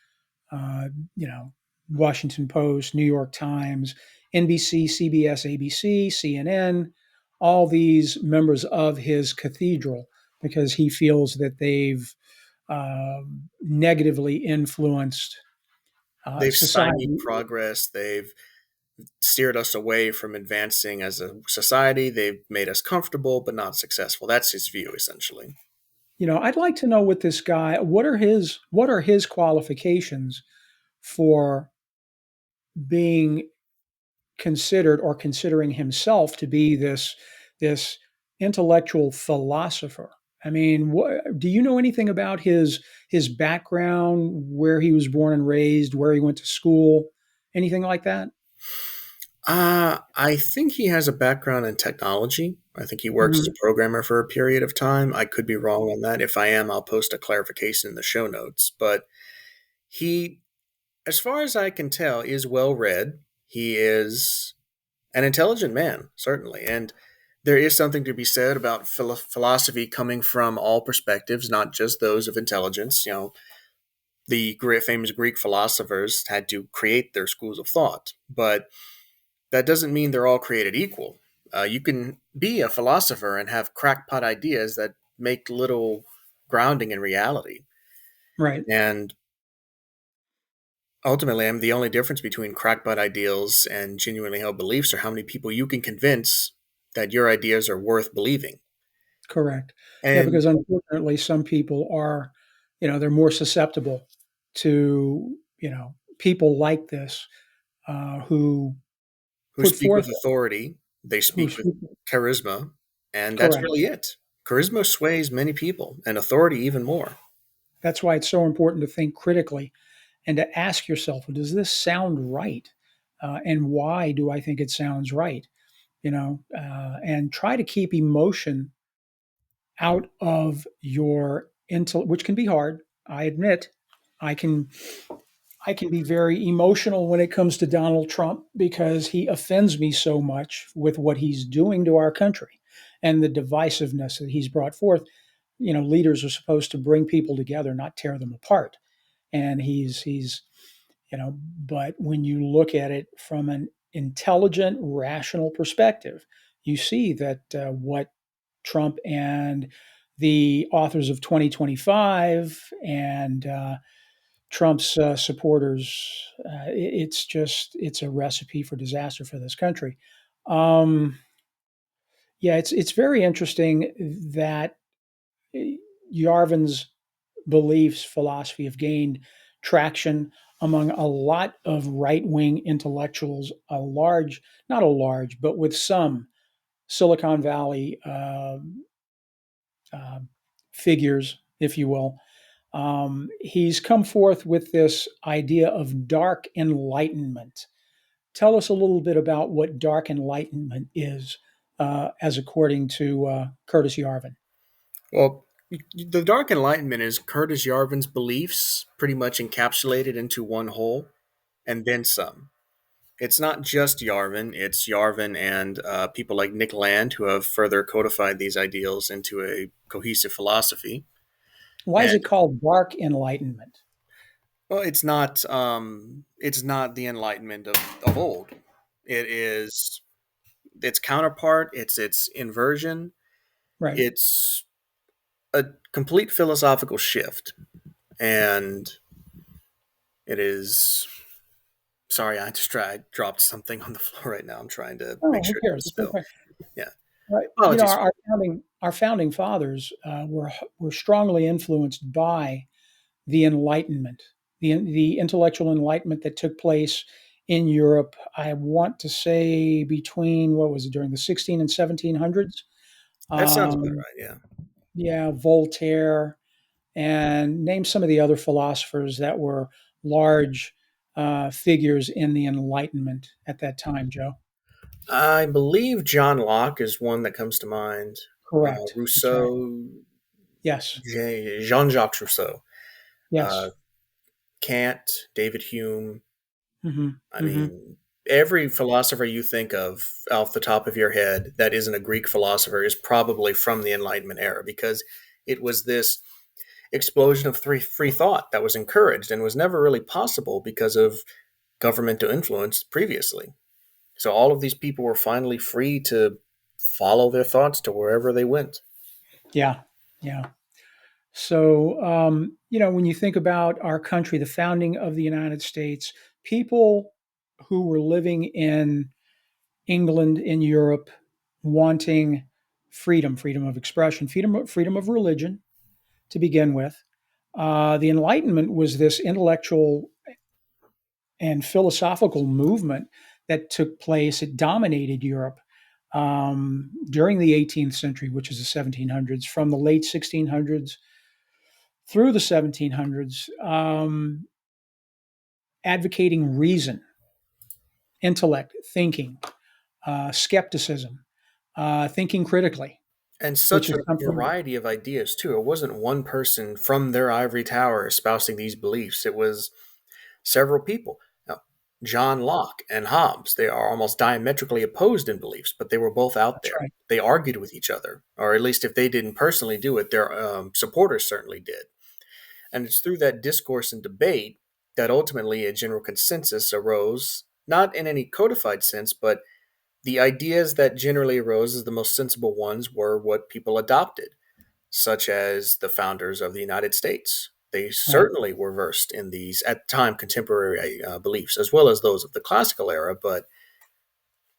Uh, you know, Washington Post, New York Times, NBC, CBS, ABC, CNN, all these members of his cathedral, because he feels that they've negatively influenced They've stymied society. progress. They've steered us away from advancing as a society. They've made us comfortable but not successful. That's his view, essentially. I'd like to know what this guy, what are his qualifications for being considered or considering himself to be this intellectual philosopher. I mean, do you know anything about his background, where he was born and raised, where he went to school, anything like that? I think he has a background in technology. I think he worked as Hmm. a programmer for a period of time. I could be wrong on that. If I am, I'll post a clarification in the show notes. But he, as far as I can tell, is well read. He is an intelligent man, certainly. And there is something to be said about philosophy coming from all perspectives, not just those of intelligence. The great famous Greek philosophers had to create their schools of thought, but that doesn't mean they're all created equal. You can be a philosopher and have crackpot ideas that make little grounding in reality. Right. And ultimately, the only difference between crackpot ideals and genuinely held beliefs are how many people you can convince that your ideas are worth believing. Correct. Yeah, And because unfortunately, some people are, they're more susceptible to, people like this who who put speak forth with authority, they who speak with speak. charisma, and that's Correct. really it. Charisma sways many people, and authority even more. That's why it's so important to think critically and to ask yourself, well, does this sound right? And why do I think it sounds right? And try to keep emotion out of your intellect, which can be hard. I admit, I can I can be very emotional when it comes to Donald Trump because he offends me so much with what he's doing to our country and the divisiveness that he's brought forth. Leaders are supposed to bring people together, not tear them apart. And he's but when you look at it from an intelligent, rational perspective, you see that what Trump and the authors of 2025 and Trump's supporters, it's a recipe for disaster for this country. Um, yeah, it's very interesting that Yarvin's beliefs, philosophy have gained traction among a lot of right wing intellectuals, not a large, but with some Silicon Valley uh, figures, if you will. He's come forth with this idea of dark enlightenment. Tell us a little bit about what dark enlightenment is, as according to Curtis Yarvin. Well, the Dark Enlightenment is Curtis Yarvin's beliefs pretty much encapsulated into one whole, and then some. It's not just Yarvin, it's Yarvin and people like Nick Land who have further codified these ideals into a cohesive philosophy. Why is And it called Dark Enlightenment? well, it's not the Enlightenment of old. It is its counterpart, it's its inversion, Right. it's a complete philosophical shift. And it is sorry, I dropped something on the floor right now. I'm trying to Oh, make who sure it cares? doesn't It's spill. okay. Yeah. Right. You know, Apologies. our founding fathers were strongly influenced by the Enlightenment, the intellectual enlightenment that took place in Europe. I want to say between what was it during the 16 and 1700s. That sounds about Um, right. Yeah. yeah, Voltaire, and name some of the other philosophers that were large figures in the Enlightenment at that time. Joe, I believe John Locke is one that comes to mind. correct. That's right. Rousseau, Yes. Jean Jacques Rousseau, Yes. uh, Kant, David Hume. Hmm. I Hmm. mean, every philosopher you think of off the top of your head that isn't a Greek philosopher is probably from the Enlightenment era because it was this explosion of free thought that was encouraged and was never really possible because of governmental influence previously. So all of these people were finally free to follow their thoughts to wherever they went. Yeah. Yeah. So, when you think about our country, the founding of the United States, people who were living in England, in Europe, wanting freedom of expression, freedom of religion to begin with. The Enlightenment was this intellectual and philosophical movement that took place. It dominated Europe during the 18th century, which is the 1700s, from the late 1600s through the 1700s, advocating reason, intellect, thinking, skepticism, thinking critically, And which such is a something. variety of ideas, too. It wasn't one person from their ivory tower espousing these beliefs, it was several people. Now, John Locke and Hobbes, they are almost diametrically opposed in beliefs, but they were both out That's there. right. They argued with each other, or at least if they didn't personally do it, their supporters certainly did. And it's through that discourse and debate that ultimately a general consensus arose, not in any codified sense, but the ideas that generally arose as the most sensible ones were what people adopted, such as the founders of the United States. They Right. certainly were versed in these, at the time, contemporary beliefs, as well as those of the classical era, but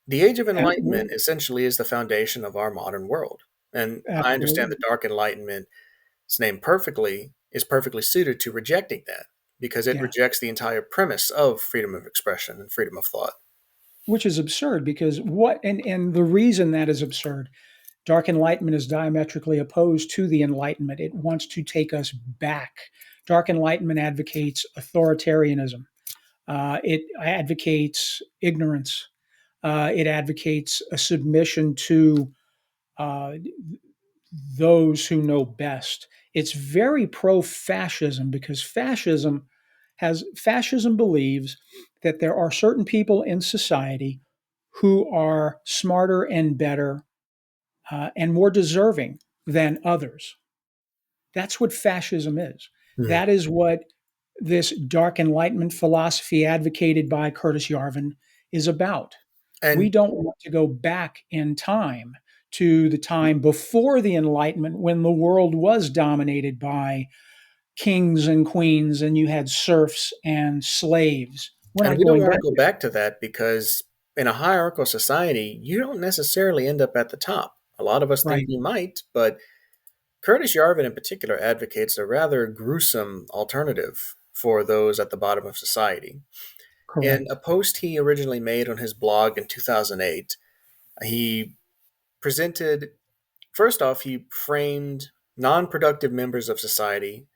the Age of Enlightenment Absolutely. essentially is the foundation of our modern world. And I understand Absolutely. the Dark Enlightenment its name perfectly is perfectly suited to rejecting that because it Yeah. rejects the entire premise of freedom of expression and freedom of thought. Which is absurd because and the reason that is absurd, Dark Enlightenment is diametrically opposed to the Enlightenment. It wants to take us back. Dark Enlightenment advocates authoritarianism. It advocates ignorance. It advocates a submission to uh, those who know best. It's very pro fascism because fascism believes that there are certain people in society who are smarter and better and more deserving than others. That's what fascism is. Mhm. That is what this dark enlightenment philosophy advocated by Curtis Yarvin is about. We And don't want to go back in time to the time before the Enlightenment when the world was dominated by kings and queens and you had serfs and slaves. We're and not we don't going want to back go there. back to that because in a hierarchical society, you don't necessarily end up at the top. A lot of us think Right. you might, but Curtis Yarvin in particular advocates a rather gruesome alternative for those at the bottom of society. In a Correct. post he originally made on his blog in 2008, he presented first off, he framed non productive members of society,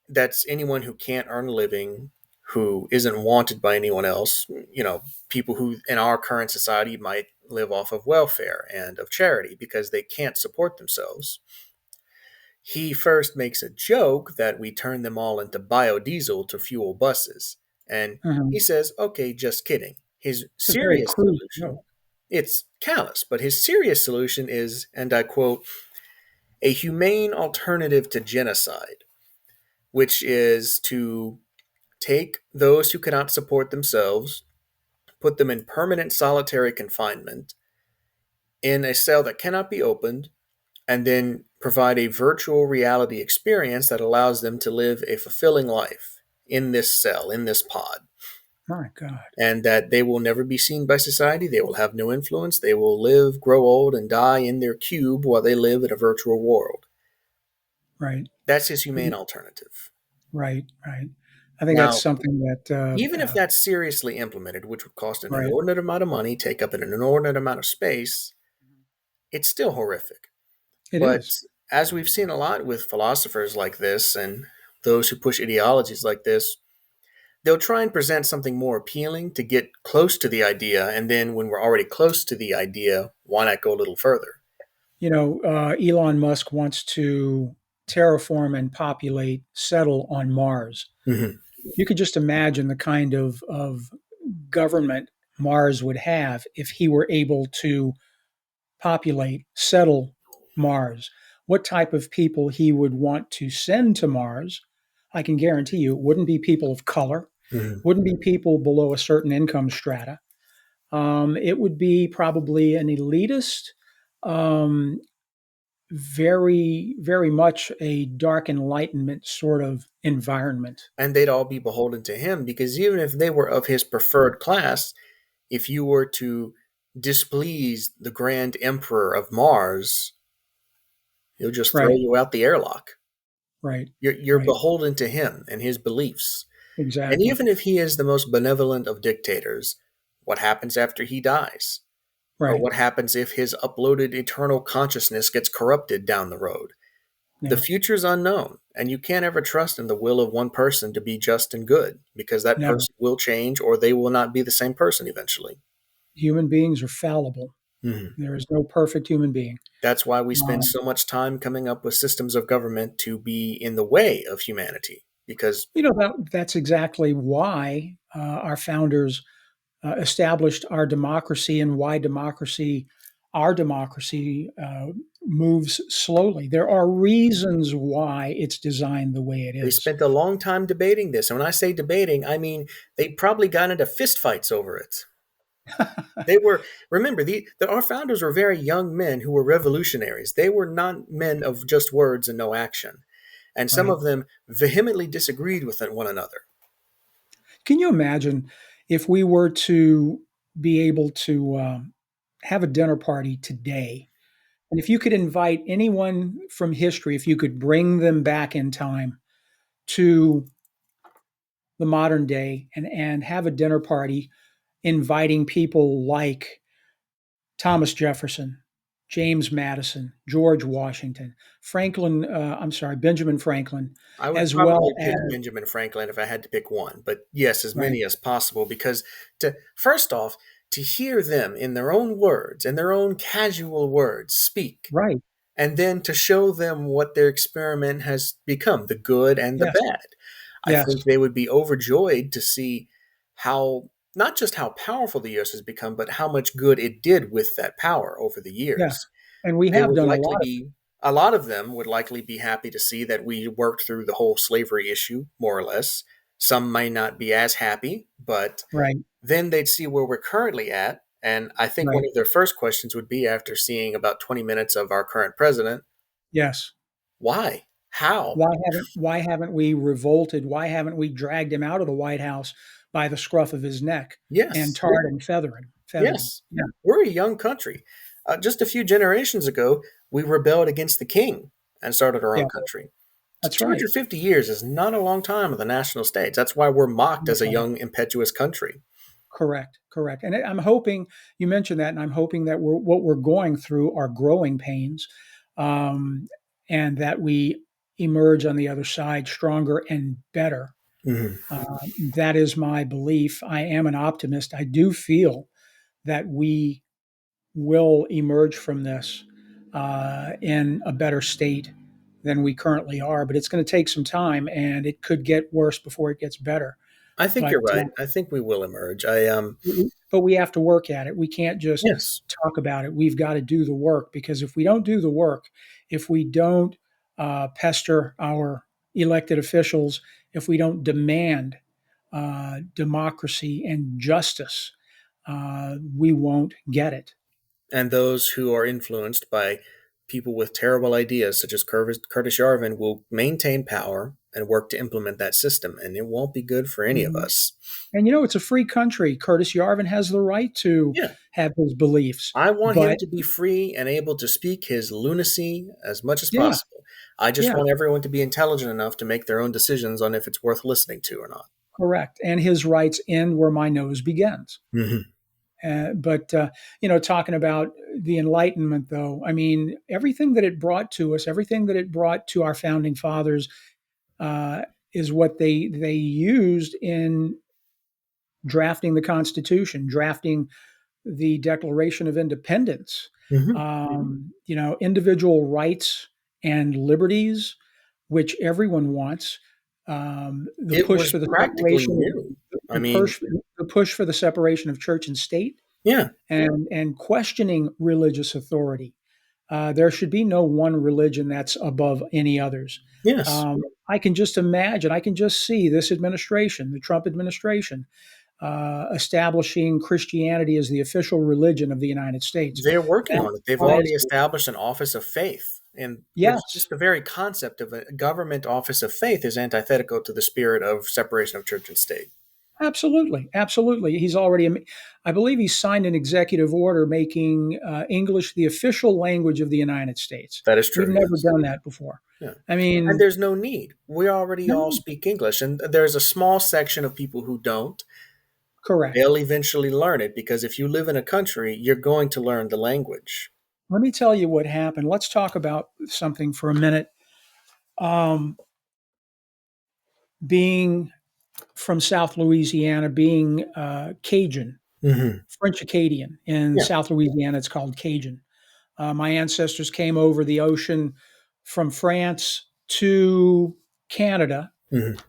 that's anyone who can't earn a living, who isn't wanted by anyone else, people who in our current society might live off of welfare and of charity because they can't support themselves. He first makes a joke that we turn them all into biodiesel to fuel buses. And he Mhm. says, okay, just kidding. His It's a very serious crude solution, joke. it's callous, but his serious solution is, and I quote, a humane alternative to genocide, which is to take those who cannot support themselves, put them in permanent solitary confinement in a cell that cannot be opened, and then provide a virtual reality experience that allows them to live a fulfilling life in this cell, in this pod. My God. And that they will never be seen by society. They will have no influence. They will live, grow old, and die in their cube while they live in a virtual world. Right. That's his humane alternative. Right. Right. I think that's Now, something that, even if that's seriously implemented, which would cost an right. inordinate amount of money, take up an inordinate amount of space, it's still horrific. It But is. as we've seen a lot with philosophers like this and those who push ideologies like this, they'll try and present something more appealing to get close to the idea. And then when we're already close to the idea, why not go a little further? Elon Musk wants to terraform and populate, settle on Mars. Mm-hmm. You could just imagine the kind of government Mars would have if he were able to populate, settle Mars. What type of people he would want to send to Mars, I can guarantee you, it wouldn't be people of color, Mm-hmm. wouldn't be people below a certain income strata. It would be probably an elitist, um, very, very much a dark enlightenment sort of environment. And they'd all be beholden to him because even if they were of his preferred class, if you were to displease the Grand Emperor of Mars, he'll just throw Right, you out the airlock. right, You're right. beholden to him and his beliefs. And Exactly. even if he is the most benevolent of dictators, what happens after he dies? Or Right. what happens if his uploaded eternal consciousness gets corrupted down the road? The Yeah. future's unknown, and you can't ever trust in the will of one person to be just and good because that Never. person will change or they will not be the same person eventually. Human beings are fallible. Mhm. There is no perfect human being. That's why we spend Um, so much time coming up with systems of government to be in the way of humanity because that's exactly why our founders established our democracy and why our democracy, moves slowly. There are reasons why it's designed the way it they is. spent a long time debating this. And when I say debating, I mean they probably got into fistfights over it. They were, remember, our founders were very young men who were revolutionaries. They were not men of just words and no action. And some Right. of them vehemently disagreed with one another. Can you imagine if we were to be able to have a dinner party today? And if you could invite anyone from history, if you could bring them back in time to the modern day and have a dinner party inviting people like Thomas Jefferson, James Madison, George Washington, Benjamin Franklin, I would as well probably as, pick Benjamin Franklin if I had to pick one, but yes, as right, many as possible, because to first off, to hear them in their own words, in their own casual words, speak, right, and then to show them what their experiment has become, the good and the yes, bad. I yes, think they would be overjoyed to see how, not just how powerful the US has become, but how much good it did with that power over the yeah. years. And we They have would done a likely lot of be, a lot of them would likely be happy to see that we worked through the whole slavery issue, more or less. Some may not be as happy, but it. Right, then they'd see where we're currently at. And I think one right. of their first questions would be after seeing about 20 minutes of our current president, Yes. why? How? Why haven't we revolted? Why haven't we dragged him out of the White House by the scruff of his neck and Yes, tarred and feathered him? yes. Yeah, We're a young country. Just a few generations ago, we rebelled against the king and started our yeah, own country. that's right. 250 years is not a long time of the national states. That's why we're mocked as a Okay. young, impetuous country. Correct, correct. And I'm hoping you mentioned that, and I'm hoping that what we're going through are growing pains, um, and that we emerge on the other side stronger and better. Mhm. That is my belief. I am an optimist. I do feel that we will emerge from this in a better state than we currently are, but it's going to take some time, and it could get worse before it gets better. I think But you're right. I think we will emerge. I but we have to work at it. We can't just Yes. talk about it. We've got to do the work, because if we don't do the work, if we don't pester our elected officials, if we don't demand democracy and justice, we won't get it. And those who are influenced by people with terrible ideas, such as Curtis Yarvin, will maintain power and work to implement that system, and it won't be good for any of Mhm. us. And it's a free country. Curtis Yarvin has the right to Yeah. have his beliefs. I want him But to be free and able to speak his lunacy as much as yeah, possible. I just yeah, want everyone to be intelligent enough to make their own decisions on if it's worth listening to or not. correct. And his rights end where my nose begins. Mm-hmm. But talking about the Enlightenment, though, I mean, everything that it brought to us, everything that it brought to our founding fathers, uh, is what they used in drafting the Constitution, drafting the Declaration of Independence. Mm-hmm. Individual rights and liberties, which everyone wants. The It push was for the practically separation new. of I mean, the push for the separation of church and state, yeah, and questioning religious authority. There should be no one religion that's above any others. yes. I can just imagine, I can just see this administration, the Trump administration, establishing Christianity as the official religion of the United States. They're working That on it. They've already ties, established an office of faith, and which yes, just the very concept of a government office of faith is antithetical to the spirit of separation of church and state. absolutely, absolutely. He's already, I believe, he signed an executive order making English the official language of the United States. That is We've true, never yes. done that before. Yeah. I And mean, there's no need. We already all no, speak English, and there's a small section of people who don't. correct. They'll eventually learn it because if you live in a country, you're going to learn the language. Let me tell you what happened. Let's talk about something for a minute. Um, being from South Louisiana, being Cajun, Mm-hmm. French Acadian in Yeah. South Louisiana, it's called Cajun. My ancestors came over the ocean from France to Canada Mm-hmm.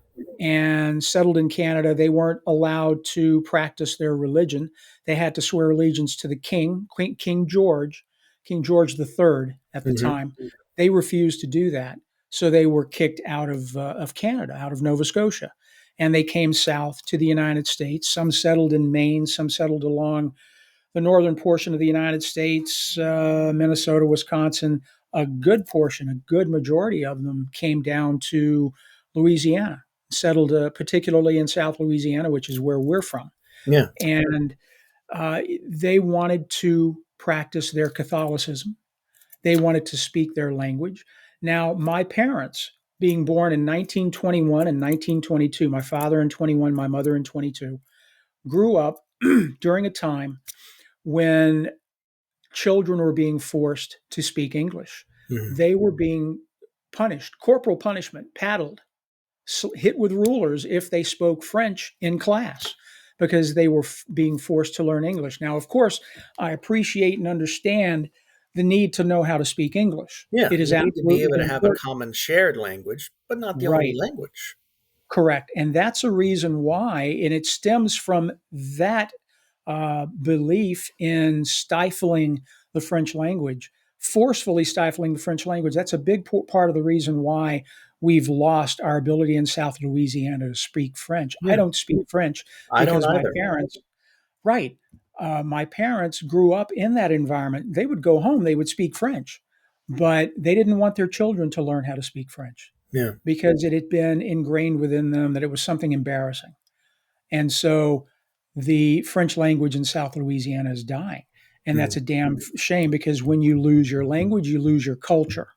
and settled in Canada. They weren't allowed to practice their religion. They had to swear allegiance to the king, King George III at the Mm-hmm. time. They refused to do that. So they were kicked out of Canada, out of Nova Scotia. And they came south to the United States. Some settled in Maine, some settled along the northern portion of the United States, Minnesota, Wisconsin. A good portion, a good majority of them came down to Louisiana, settled particularly in South Louisiana, which is where we're from. Yeah. And they wanted to practice their Catholicism. They wanted to speak their language. Now, my parents, being born in 1921 and 1922, my father in 21, my mother in 22, grew up during a time when children were being forced to speak English. Mm-hmm. They were being punished, corporal punishment, paddled, hit with rulers if they spoke French in class, because they were being forced to learn English. Now, of course, I appreciate and understand the need to know how to speak English. Yeah. It is You need to be able absolutely to have a important. common shared language, but not the only Right. language. Correct. And that's a reason why, and it stems from that belief in stifling the French language, forcefully stifling the French language. That's a big part of the reason why we've lost our ability in South Louisiana to speak French. I Yeah. don't speak French I don't because either. right, my parents grew up in that environment. They would go home, they would speak French, but they didn't want their children to learn how to speak French Yeah. because it had been ingrained within them that it was something embarrassing. And so the French language in South Louisiana is dying. And that's Mm-hmm. a damn shame, because when you lose your language, you lose your culture.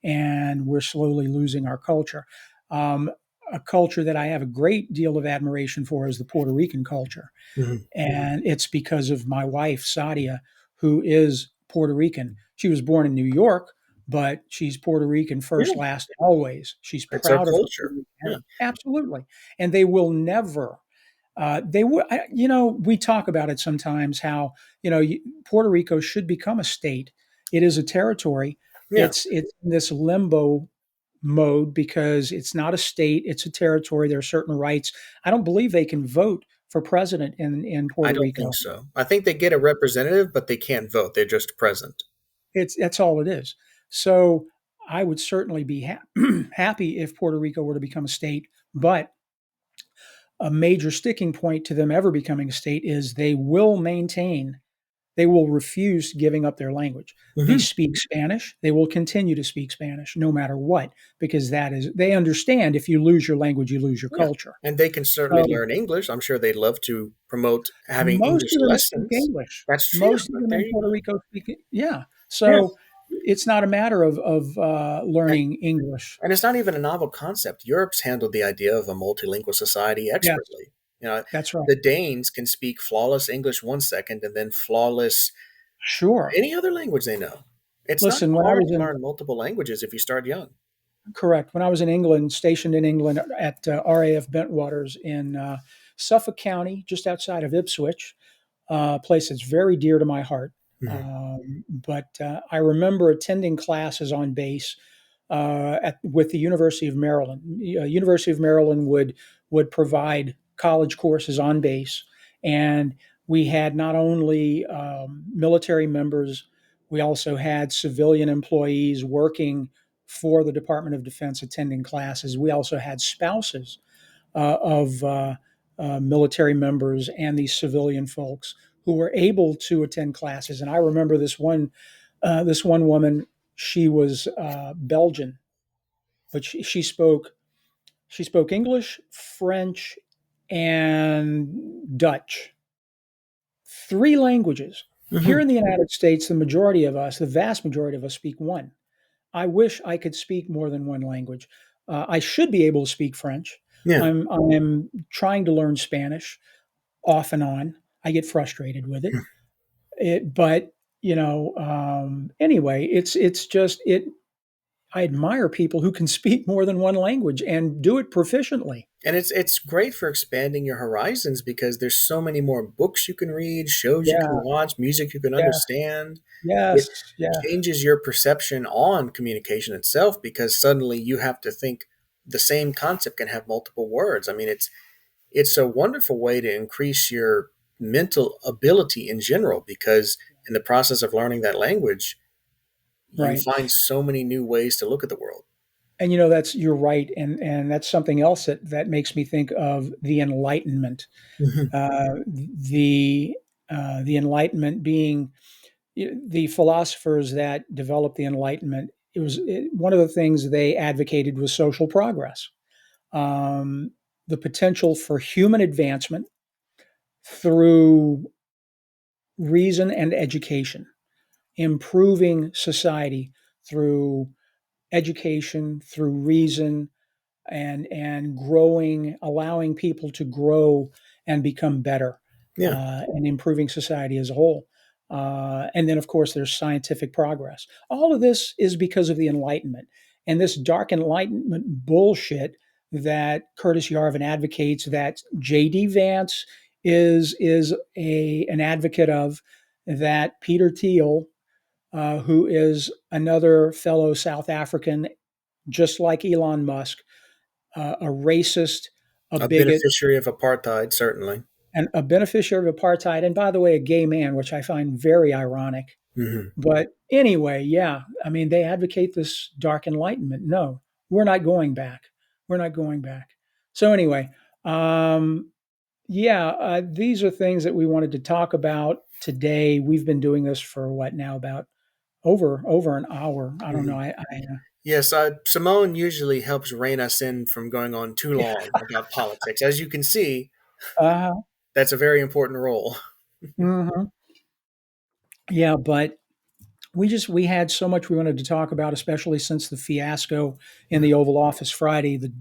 And we're slowly losing our culture. Um, a culture that I have a great deal of admiration for is the Puerto Rican culture. Mm-hmm. And it's because of my wife, Sadia, who is Puerto Rican. She was born in New York, but she's Puerto Rican first, Yeah. last, and always. She's It's our proud of her Puerto culture. Rican Yeah. heritage. Absolutely. And they will never they would, we talk about it sometimes how, Puerto Rico should become a state. It is a territory. Yeah. It's in this limbo mode because it's not a state, it's a territory. There are certain rights. I don't believe they can vote for president in I Puerto don't think Rico. so. I think they get a representative, but they can't vote. They're just present. That's all it is. So I would certainly be happy if Puerto Rico were to become a state, but a major sticking point to them ever becoming a state is they will refuse giving up their language. They Hmm. speak Spanish. They will continue to speak Spanish no matter what, because they understand if you lose your language, you lose your Yeah. culture. And they can certainly So learn English. I'm sure they'd love to promote having most English of them speak lessons. English. That's true. Most of But them there in you Puerto go. Rico speak, yeah. Yeah. So it's not a matter of And, learning English. and it's not even a novel concept. Europe's handled the idea of a multilingual society Yes, expertly. You know, that's right. the Danes can speak flawless English 1 second and then flawless Sure. any other language they know. It's not Listen, when I hard was to in learn multiple languages if you start young. correct, when I was in England, stationed in England at RAF Bentwaters in Suffolk County, just outside of Ipswich, a place that's very dear to my heart. Mhm. But I remember attending classes on base with the University of Maryland. University of Maryland would provide college courses on base, and we had not only military members, we also had civilian employees working for the Department of Defense attending classes. We also had spouses of military members and these civilian folks who were able to attend classes. And I remember this one woman. She was Belgian, but she spoke English, French, and Dutch. Three languages. Here Mhm. in the United States, the majority of us, the vast majority of us, speak one. I wish I could speak more than one language. I should be able to speak French. Yeah. I'm trying to learn Spanish off and on. I get frustrated with it. But anyway, it's just it. I admire people who can speak more than one language and do it proficiently. And it's great for expanding your horizons because there's so many more books you can read, shows you can Yeah, watch, music you can yeah, understand. It yes, yeah, changes your perception on communication itself because suddenly you have to think the same concept can have multiple words. I mean, it's a wonderful way to increase your mental ability in general because in the process of learning that language, you right. find so many new ways to look at the world. And that's you're right, and that's something else that makes me think of the Enlightenment. Hmm. The Enlightenment being the philosophers that developed the Enlightenment. One of the things they advocated was social progress, um, the potential for human advancement through reason and education, improving society through education, through reason, and growing, allowing people to grow and become better, Yeah. and improving society as a whole. And then, of course, there's scientific progress. All of this is because of the Enlightenment, and this Dark Enlightenment bullshit that Curtis Yarvin advocates, that J.D. Vance is an advocate of, that Peter Thiel, who is another fellow South African, just like Elon Musk, a racist, a A bigot, beneficiary of apartheid, certainly. and a beneficiary of apartheid, and by the way, a gay man, which I find very ironic. Hmm. But anyway, yeah, I mean, they advocate this dark enlightenment. No, we're not going back. We're not going back. So anyway, um, yeah, these are things that we wanted to talk about today. We've been doing this for what now, about over an hour. I don't know. Hmm. I Yes, Simone usually helps rein us in from going on too long about politics. As you can see, uh, that's a very important role. mhm. Yeah, but we had so much we wanted to talk about, especially since the fiasco in the Oval Office Friday. Which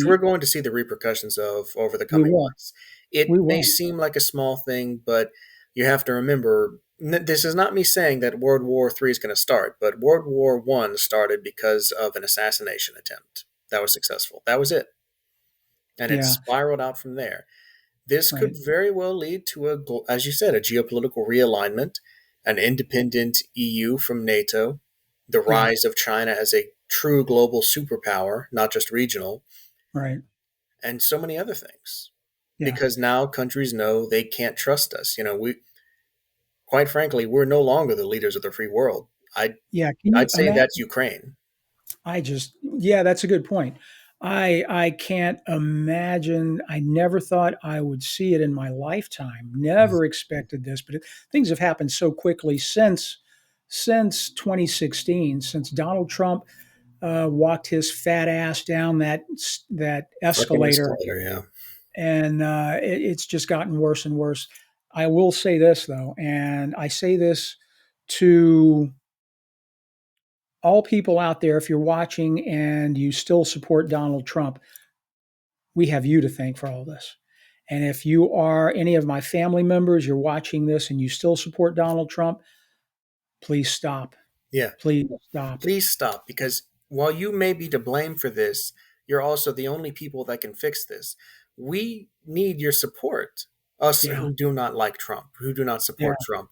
we're The going to see the repercussions of over the we coming will months. It we may will seem like a small thing, but you have to remember this is not me saying that World War III is going to start, but World War One started because of an assassination attempt that was successful. That was it, and it yeah, spiraled out from there. This could right, very well lead to as you said, a geopolitical realignment, an independent EU from NATO, the yeah, rise of China as a true global superpower, not just regional, Right. and so many other things. Yeah. Because now countries know they can't trust us. We, quite frankly, we're no longer the leaders of the free world. I Yeah. Can you I'd say imagine? that's Ukraine. Yeah, that's a good point. I can't imagine. I never thought I would see it in my lifetime. Never expected this, but things have happened so quickly since 2016, since Donald Trump walked his fat ass down that Fucking escalator, escalator, yeah. and it's just gotten worse and worse. I will say this though, and I say this to all people out there, if you're watching and you still support Donald Trump, we have you to thank for all this. And if you are any of my family members, you're watching this and you still support Donald Trump, please stop. Yeah. Please stop. Please stop, because while you may be to blame for this, you're also the only people that can fix this. We need your support. Us Yeah. who do not like Trump, who do not Yeah. support Trump.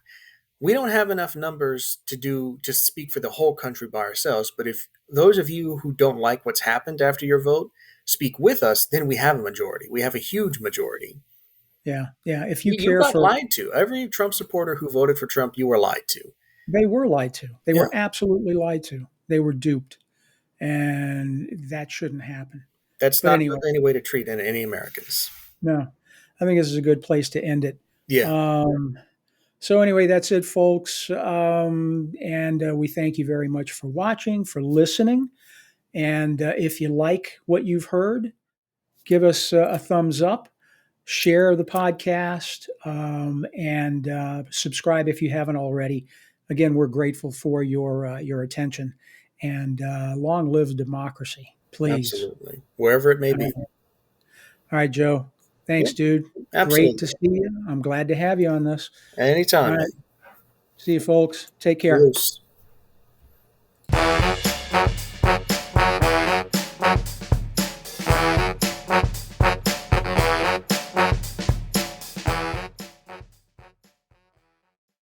We don't have enough numbers to speak for the whole country by ourselves. But if those of you who don't like what's happened after your vote speak with us, then we have a majority. We have a huge majority. Yeah. Yeah. If you You care got for, lied to. Every Trump supporter who voted for Trump, you were lied to. they were lied to. They Yeah, were absolutely lied to. They were duped. And that shouldn't happen. that's But not anyway, any way to treat any Americans. no, I think this is a good place to end it. Yeah, Um, So, anyway, that's it, folks. And we thank you very much for watching, for listening. And if you like what you've heard, give us a thumbs up, share the podcast, and subscribe if you haven't already. Again, we're grateful for your attention. And long live democracy, please. absolutely. Wherever it may All be. right, Joe. Yeah, Thanks, dude. Great to absolutely. see you. I'm glad to have you on this. All Anytime, right. man. See you, folks. Take care. Adios.